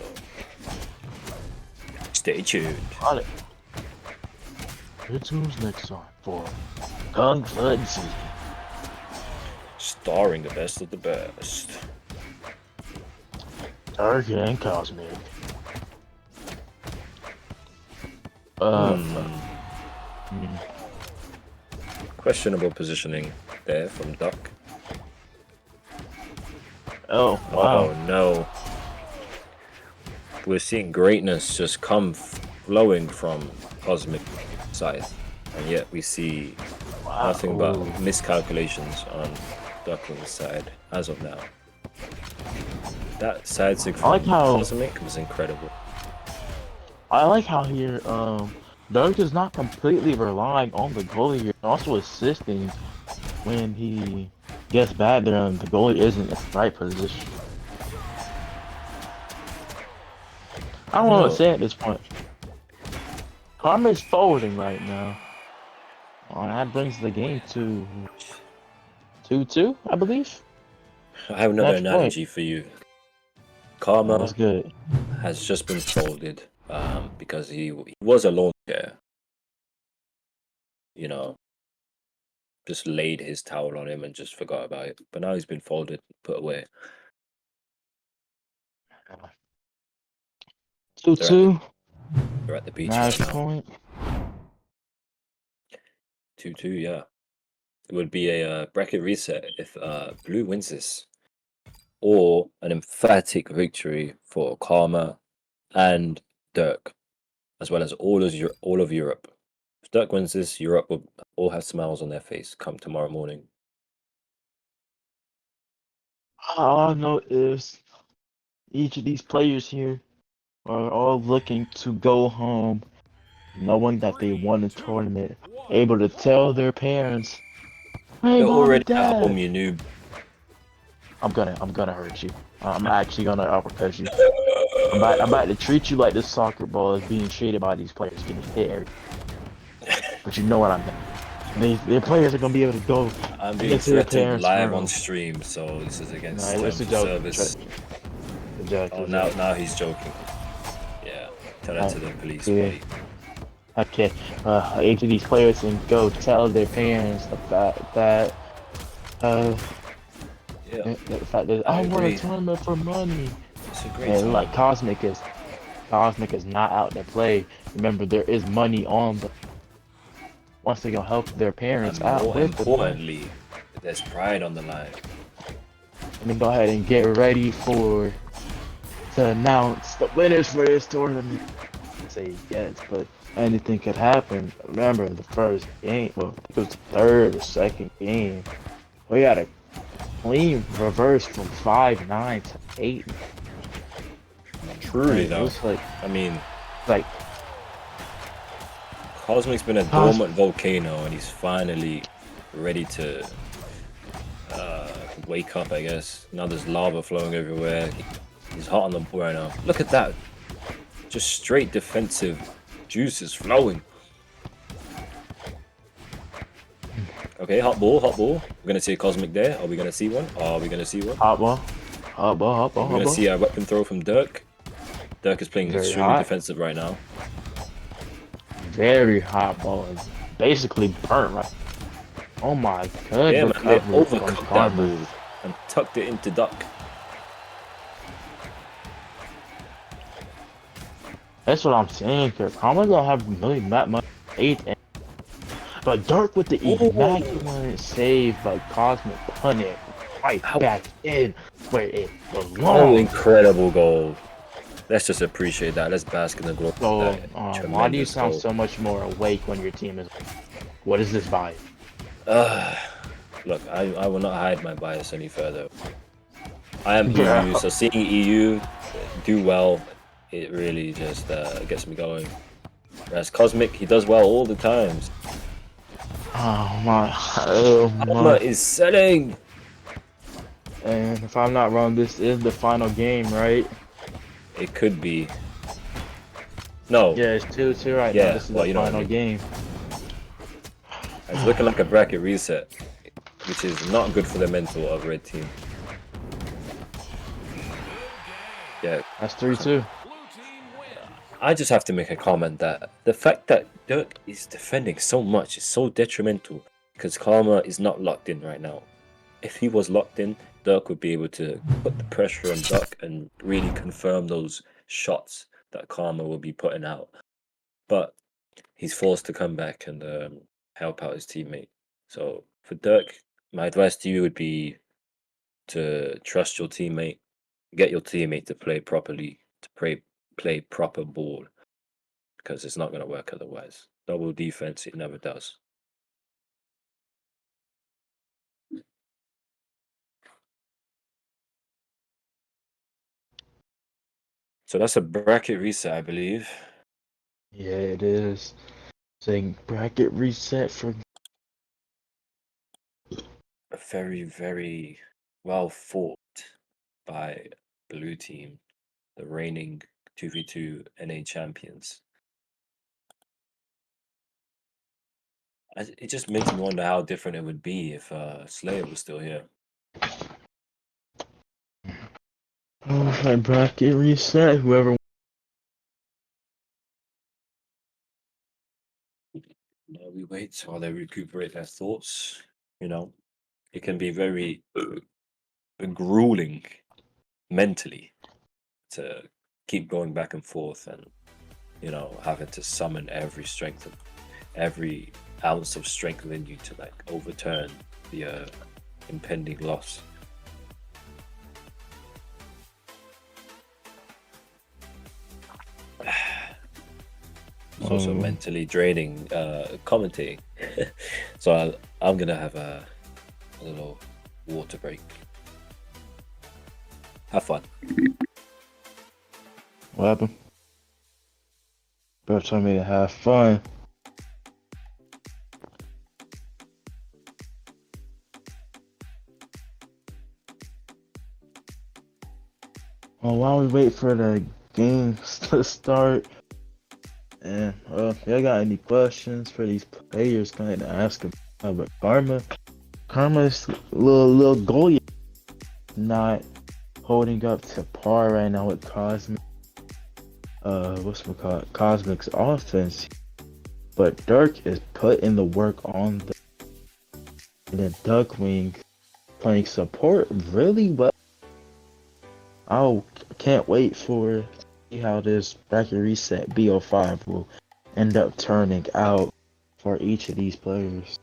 Stay tuned. Got it. Here tunes next time for Kung Fu. Starring the best of the best. Target and Cosmic. Questionable positioning there from Duck. Oh, wow. Oh no. We're seeing greatness just come flowing from Cosmic side, and yet we see nothing but miscalculations on Duckling's side as of now. That side sig from Cosmic was incredible. I like how here, Dirk is not completely relying on the goalie here, also assisting when he gets bad there and the goalie isn't in the right position. I don't know what to say at this point. Karma is forwarding right now. Oh, that brings the game to 2-2, I believe. I have another analogy for you. Karma That's good. has just been folded because he was a lone player. You know, just laid his towel on him and just forgot about it. But now he's been folded, put away. 2-2. They're at the beach Match right now. point. 2-2, yeah. It would be a bracket reset if Blue wins this, or an emphatic victory for Karma and Dirk, as well as all of Europe. If Dirk wins this, Europe will all have smiles on their face come tomorrow morning. All I know is each of these players here are all looking to go home, knowing that they won the tournament, able to tell their parents, "Hey, You're mom and already at home, dad, you noob. I'm gonna hurt you. I'm actually gonna uppercut you. I'm about to treat you like this soccer ball is being treated by these players, getting hit. But you know what I mean. Their players are gonna be able to go I'm being into their threatened parents' live on room. stream, so this is against No, it's terms a of joke. service. It's a joke. Oh, It's a joke. now he's joking. Yeah, tell that to the police, Yeah. buddy. Okay. Each of these players can go tell their parents about that. Yeah, The fact that I I won a agree. tournament for money. It's a great And like time. Cosmic is not out to play. Remember, there is money on the. Once they gonna help their parents And out more with the money. importantly, there's pride on the line. And then go ahead and get ready to announce the winners for this tournament. Say yes, but anything could happen. Remember the first game, well, I think it was the third or second game. We got a clean reverse from 5-9 to 8. Truly, It though. was I mean, like Cosmic's been a dormant volcano, and he's finally ready to wake up, I guess. Now there's lava flowing everywhere. He's hot on the ball right now. Look at that. Just straight defensive juices flowing. Okay, hot ball, hot ball. We're gonna see a Cosmic there. Are we gonna see one? Are we gonna see one? hot ball, hot ball, hot ball, We're hot gonna ball. see a weapon throw from Dirk. Dirk is playing Very extremely hot. defensive right now. Very hot ball. It's basically burnt right. Oh my good Yeah, man, they recovery from overcooked that Karma. ball and tucked it into Duck. That's what I'm saying. Cause Karma don't have really that much faith in. But Dirk with the immaculate save, but Cosmic pun it right back in where it Oh, belongs. incredible goal. Let's just appreciate that. Let's bask in the glory. So, of that why do you tremendous sound goal. so much more awake when your team is? What is this vibe? Look, I will not hide my bias any further. I am Yeah. EU, so seeing EU do well, it really just gets me going. Whereas Cosmic, he does well all the times. Oh my, oh Armor my. is selling. And if I'm not wrong, this is the final game, right? It could be. No, Yeah, it's 2-2 right Yeah, now. This is well, the you know what I final mean. game. it's looking like a bracket reset, which is not good for the mental of Red Team. Yeah, That's 3-2. I just have to make a comment that the fact that Dirk is defending so much is so detrimental because Karma is not locked in right now. If he was locked in, Dirk would be able to put the pressure on Duck and really confirm those shots that Karma will be putting out. But he's forced to come back and help out his teammate. So for Dirk, my advice to you would be to trust your teammate, get your teammate to play properly, to play proper ball, because it's not going to work otherwise. Double defense, it never does. So that's a bracket reset, I believe. Yeah, it is. Saying bracket reset for. Very, very well fought by Blue Team, the reigning 2v2 NA champions. It just makes me wonder how different it would be if Slayer was still here. Oh, bracket reset. Whoever. Now we wait while they recuperate their thoughts. You know, it can be very grueling mentally to keep going back and forth and, you know, having to summon every ounce of strength within you to like overturn the impending loss. It's also mentally draining commentating. So I'm gonna have a little water break. Have fun. What happened? Bro told me to have fun. Well, while we wait for the games to start, and if y'all got any questions for these players, go ahead and ask them. But Karma's little goalie not holding up to par right now with Cosmic. Cosmic's offense. But Dirk is putting the work on the and then Duckwing playing support really well. I can't wait for see how this bracket reset BO5 will end up turning out for each of these players.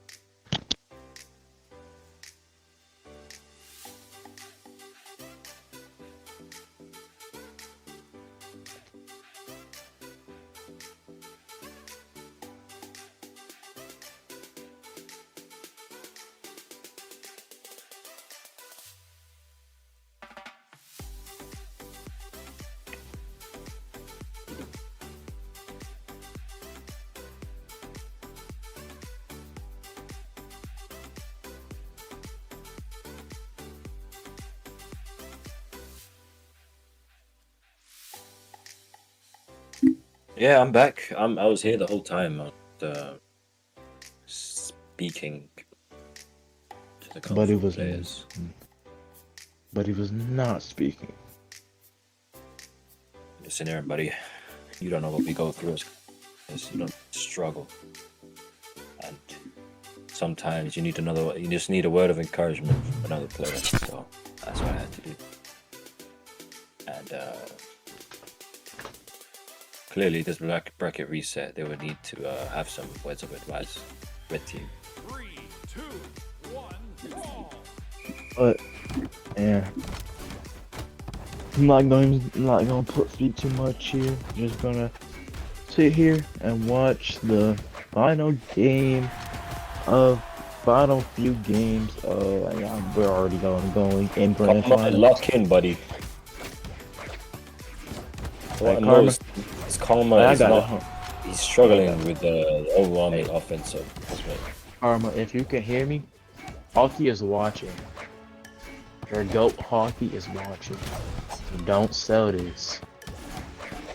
Yeah, I'm back. I was here the whole time. Speaking to the But he console was players. but he was not speaking. Listen here, buddy. You don't know what we go through as you don't struggle, and sometimes you just need a word of encouragement from another player. So that's what I had to do. And clearly, this bracket reset, they would need to have some words of advice. Red team. 3, 2, 1, ball. But yeah. I'm not gonna speak too much here. Just gonna sit here and watch the final few games. We're already going in grand final. Lock in, buddy. Hey, What I know Karma. is Karma I is got not. it. He's struggling with the overwhelming offensive. Karma, if you can hear me, Hockey is watching. Your goat Hockey is watching. So don't sell this.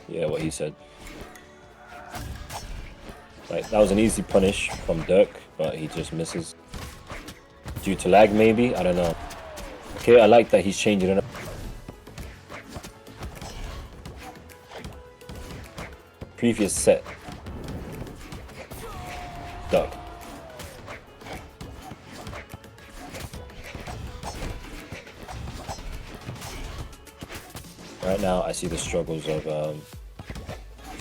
Yeah, what he said. Like, that was an easy punish from Dirk, but he just misses. Due to lag, maybe? I don't know. Okay, I like that he's changing it up. Previous set. Dirk. Right now, I see the struggles of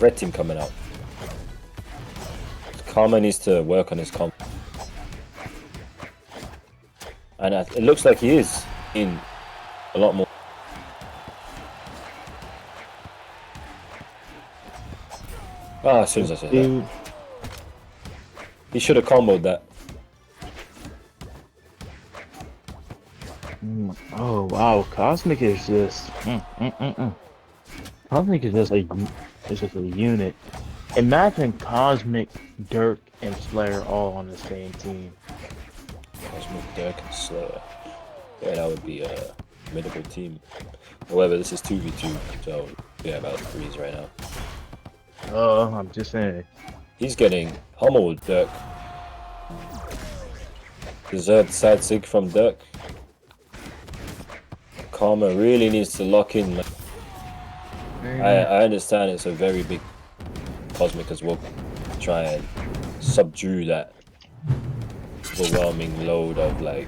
Red Team coming out. Karma needs to work on his comp. And it looks like he is in a lot more. As soon as I said that. He should have comboed that. Oh wow, Cosmic is just Cosmic is just a unit. Imagine Cosmic, Dirk, and Slayer all on the same team. Cosmic, Dirk, and Slayer. Yeah, that would be a formidable team. However, this is 2v2, so we have about threes right now. Oh, I'm just saying. He's getting pummeled, Dirk. Deserved side sig from Dirk. Karma really needs to lock in, man. I understand it's a very big Cosmic as well. Try and subdue that overwhelming load of like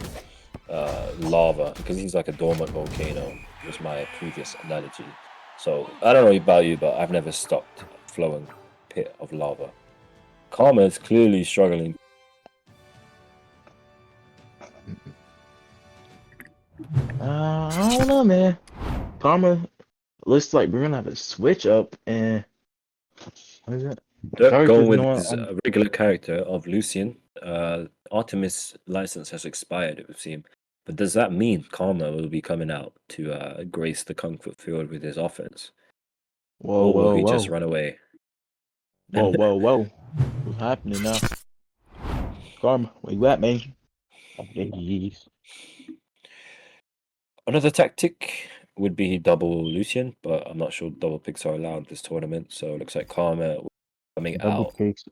lava, because he's like a dormant volcano, was my previous analogy. So I don't know about you, but I've never stopped a flowing pit of lava. Karma is clearly struggling. I don't know, man. Karma looks like we're gonna have a switch up, and what is it? Dirk going with going his regular character of Lucian. Artemis license has expired, it would seem. But does that mean Karma will be coming out to grace the comfort field with his offense? Or will he just run away? Whoa, whoa, whoa. What's happening now? Karma, where you at, man? Oh, jeez. Another tactic would be double Lucian, but I'm not sure double picks are allowed this tournament. So it looks like Karma coming Double out. picks.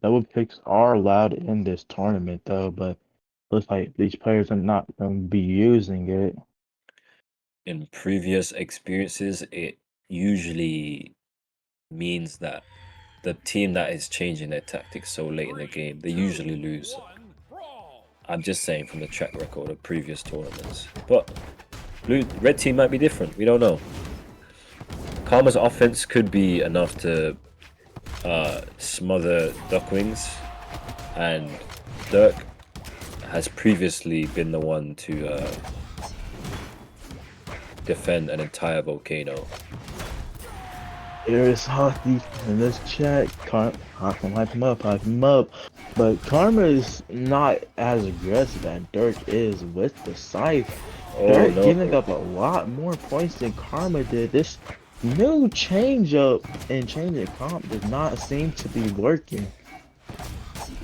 Double picks are allowed in this tournament, though, but looks like these players are not going to be using it. In previous experiences, it usually means that the team that is changing their tactics so late in the game, they usually lose. I'm just saying from the track record of previous tournaments. But red team might be different. We don't know. Karma's offense could be enough to smother Duckwings, and Dirk has previously been the one to defend an entire volcano. There's Hockey in this chat. Hype him up. But Karma is not as aggressive as Dirk is with the scythe. Oh, Dirk no. giving up a lot more points than Karma did. This new change up and changing comp does not seem to be working.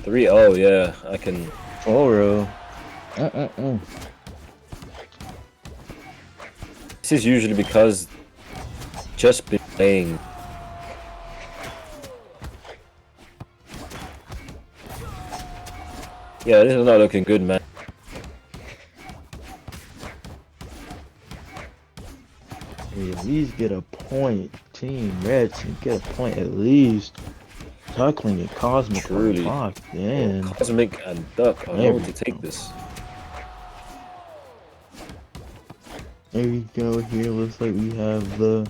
3-0, yeah, I can. For real. This is usually because just been playing. Yeah, this is not looking good, man. We at least get a point. Team Red Team get a point at least. Duckling and Cosmic Truly. are locked in. Cosmic and Duck are There going we to take go. this. There we go. Here looks like we have the.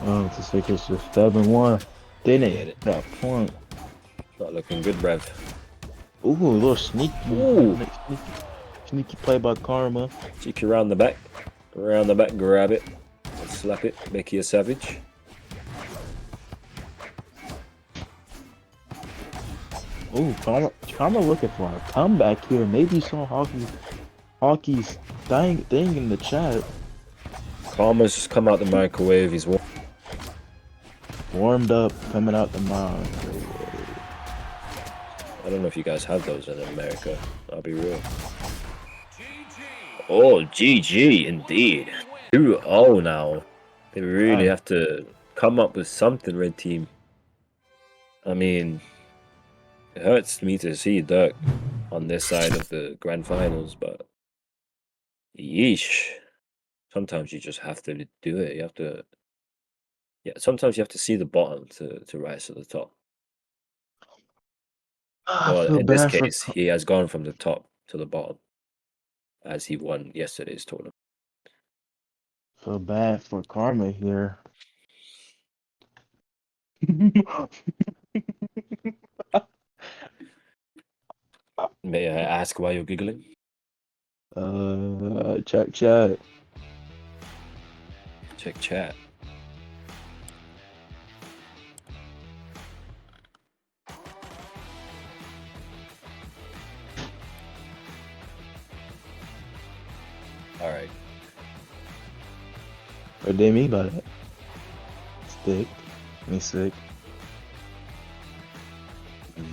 Oh, it looks like it's just 7-1. Didn't Get it. hit that point. Not looking good, Brev. Ooh, a little sneaky. Ooh. Sneaky play by Karma. Cheeky around the back. Around the back, grab it. And slap it. Make you a savage. Ooh, Karma looking for a comeback here. Maybe you saw Hockey's thing in the chat. Karma's just come out the microwave. He's Warmed up, coming out the mine. I don't know if you guys have those in America. I'll be real. Oh, GG indeed. 2-0 now. They really have to come up with something, Red Team. I mean, it hurts me to see Dirk on this side of the grand finals, but yeesh. Sometimes you just have to do it. You have to, yeah. Sometimes you have to see the bottom to rise to the top. I Well, feel in this bad for case, he has gone from the top to the bottom as he won yesterday's tournament. Feel bad for Karma here. May I ask why you're giggling? Chat. Check chat. All right. What do they mean by that? Stick. Me sick.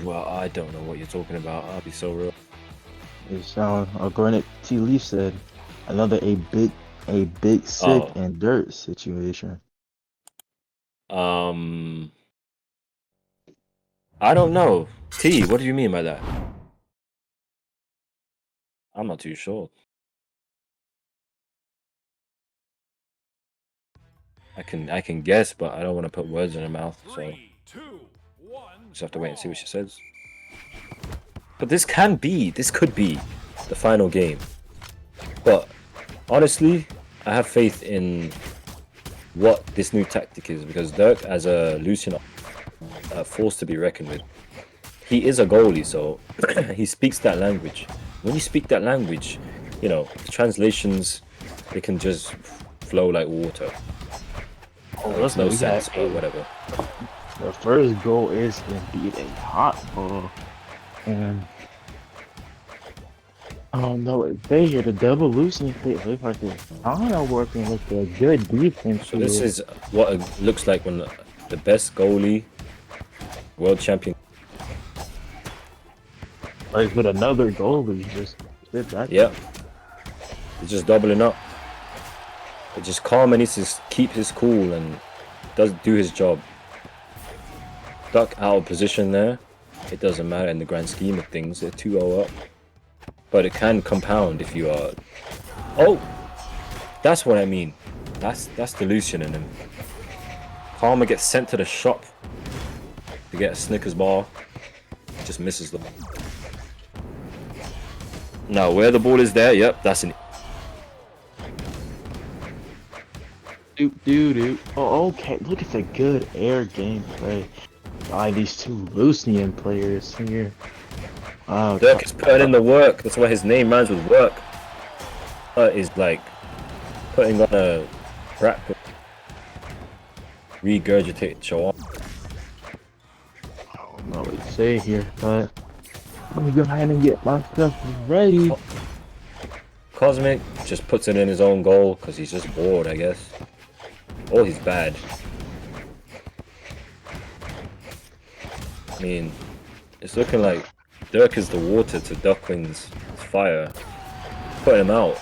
Well, I don't know what you're talking about. I'll be so real. It sound Garnet T. Leaf said another a big sick Oh. and dirt situation. I don't know. T, what do you mean by that? I'm not too sure. I can guess, but I don't want to put words in her mouth, so 3, 2, 1. just have to wait and see what she says. But this could be the final game. But honestly, I have faith in what this new tactic is, because Dirk, as a Lucian, a force to be reckoned with. He is a goalie, so he speaks that language. When you speak that language, you know, translations, they can just flow like water. Makes no sense, but whatever. The first goal is indeed a hot ball. And I don't know, they hit a double losing play. Look like they're kind of working with a good defense. So this is what it looks like when the best goalie World champion. Like with another goal, he just did that. Yeah. He's just doubling up. But just Karma needs to keep his cool and do his job. Duck out of position there. It doesn't matter in the grand scheme of things. They're 2-0 up. But it can compound if you are... Oh! That's what I mean. That's the Lucian in him. Karma gets sent to the shop to get a Snickers bar. Just misses them. Now, where the ball is there, yep, that's an... Oh, okay. Look at the good air gameplay by these two Lucian players here. Dirk is putting in the work. That's why his name rhymes with work. Is like putting on a rap. Regurgitate, show off. I don't know what to say here, but let me go ahead and get my stuff ready. Cosmic just puts it in his own goal because he's just bored, I guess. Or he's bad. I mean, it's looking like Dirk is the water to Duckling's fire. Put him out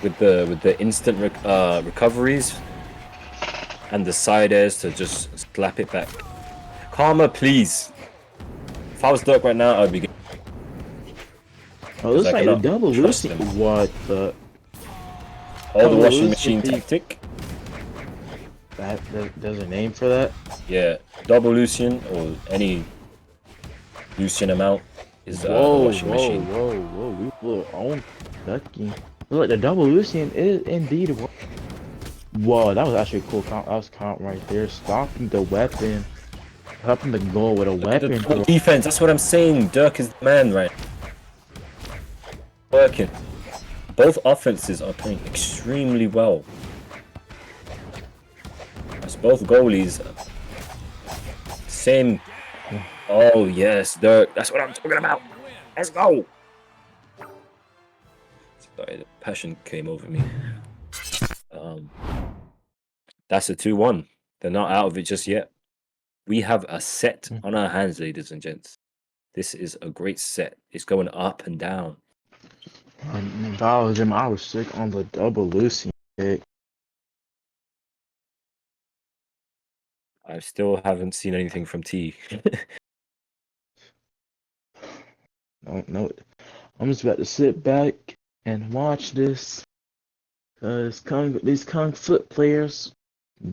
with the instant recoveries and the side airs to just slap it back. Karma, please. If I was Dirk right now, I'd be. Oh, looks like a double Lucian. What the? Oh, the washing machine tactic. There's a name for that? Yeah, double Lucian or any Lucian amount is the washing machine. Whoa, we were on ducking. Look, the double Lucian is indeed. Whoa, that was actually a cool count. That was count right there. Stopping the weapon, helping the goal with a weapon. The defense. That's what I'm saying. Dirk is the man, right? Working. Both offenses are playing extremely well. As both goalies. Same. Oh yes, Dirk. That's what I'm talking about. Let's go. Sorry, the passion came over me. That's a 2-1. They're not out of it just yet. We have a set on our hands, ladies and gents. This is a great set. It's going up and down. If I was him, I was sick on the double Lucian pick. I still haven't seen anything from T. No, I'm just about to sit back and watch this. Cause these Kung Foot players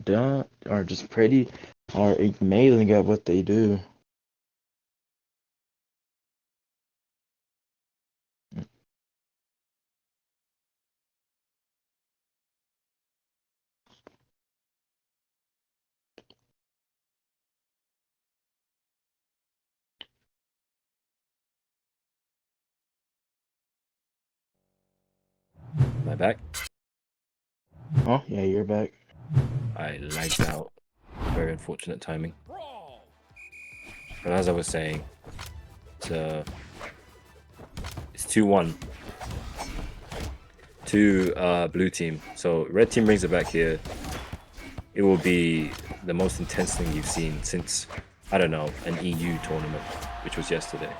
are just pretty, are amazing at what they do. Am I back? Oh yeah, you're back. I lagged out. Very unfortunate timing. Brawl. But as I was saying, it's 2-1 to blue team. So red team brings it back here. It will be the most intense thing you've seen since, I don't know, an EU tournament, which was yesterday.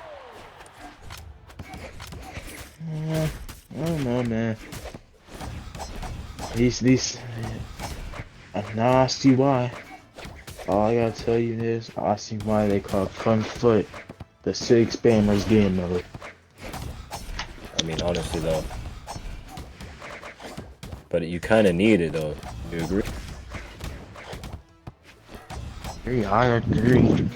I don't know, man. These. Now I see why. All I gotta tell you is, I see why they call Kung Foot the Six Spammers game mode. I mean, honestly though. But you kind of need it though. Do you agree? I agree.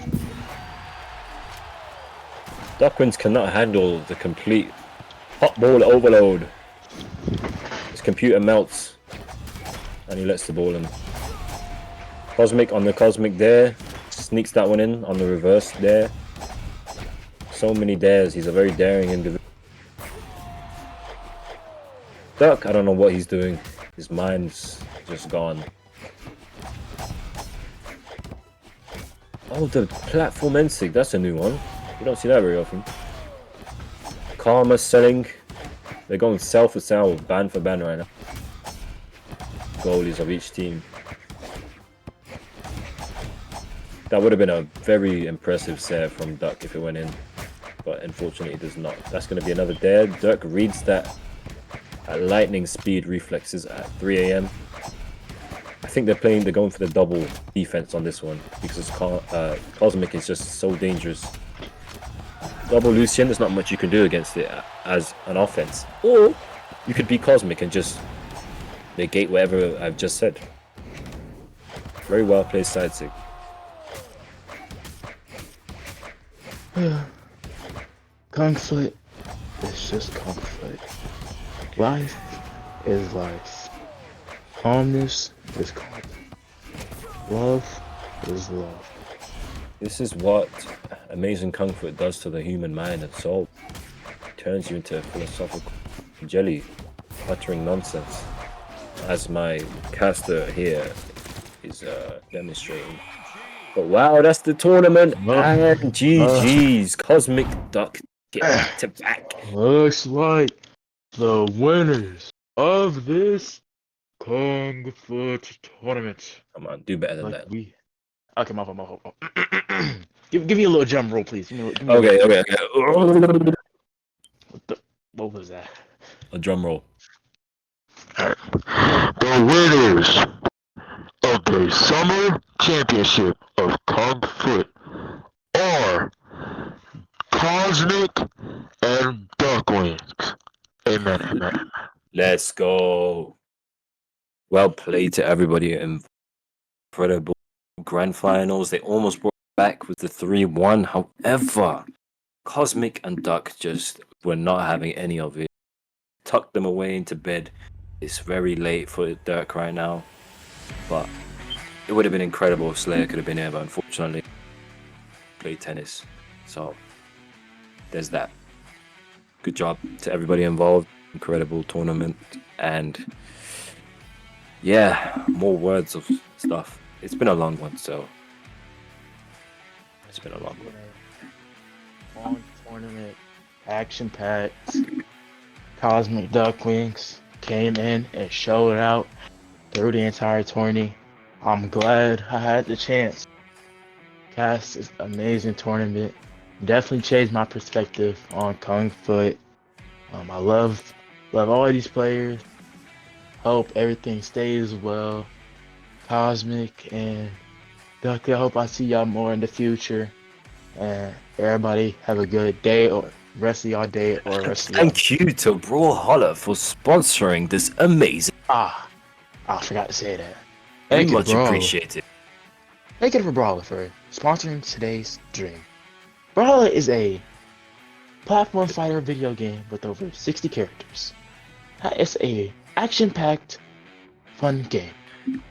Duckwins cannot handle the complete hot ball overload. His computer melts and he lets the ball in. Cosmic on the Cosmic there. Sneaks that one in on the reverse there. So many dares. He's a very daring individual. Duck, I don't know what he's doing. His mind's just gone. Oh, the platform Ensig. That's a new one. You don't see that very often. Karma selling. They're going cell for cell, ban for ban right now. Goalies of each team. That would have been a very impressive save from Duck if it went in, but unfortunately it does not. That's going to be another dare. Duck reads that at lightning speed reflexes at 3 a.m. I think they're going for the double defense on this one because Cosmic is just so dangerous. Double Lucian, there's not much you can do against it as an offense. Or you could be Cosmic and just negate whatever I've just said. Very well played side sig. Kung Foot is just Kung Foot. Life is life. Calmness is calm. Love is love. This is what amazing Kung Fu does to the human mind and soul. It turns you into a philosophical jelly, uttering nonsense. As my caster here is demonstrating. But wow, that's the tournament. And GG's. Cosmic Duck get back to back. Looks like the winners of this Kung Foot tournament. Come on, do better than that. Okay, my fault. give me a little drum roll, please. Okay. What was that? A drum roll. The winners of the Summer Championship of Kung Foot are Cosmic and Ducklings. Amen. Let's go. Well played to everybody. Incredible grand finals. They almost brought back with the 3-1. However, Cosmic and Duck just were not having any of it. Tucked them away into bed. It's very late for Dirk right now. But it would have been incredible if Slayer could have been here, but unfortunately, played tennis. So there's that. Good job to everybody involved. Incredible tournament. And yeah, more words of stuff. It's been a long one, so it's been a long one. Long tournament, action packed. Cosmic Ducklings came in and showed out through the entire tourney. I'm glad I had the chance. Cast this amazing tournament. Definitely changed my perspective on Kung Foot. I love all these players. Hope everything stays well. Cosmic and Ducky, I hope I see y'all more in the future. And everybody have a good day or rest of y'all day or rest of y'all. Thank you to Brawlhalla for sponsoring this amazing. I forgot to say that. Very Thank you, much Brawlhalla. appreciated. Thank you for Brawlhalla for sponsoring today's dream. Brawlhalla is a platform fighter video game with over 60 characters. It's a action-packed, fun game.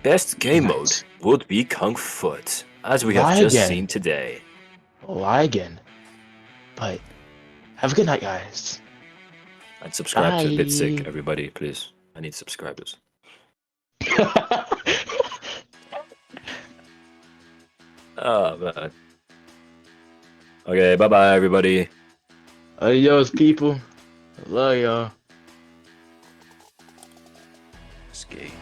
Best game mode would be Kung Foot, as we have just seen today. Lie again. But have a good night, guys. And subscribe to Bye. aBitSick, everybody, please. I need subscribers. Oh, man. Okay, bye-bye, everybody. Adios, people. I love y'all. Skate.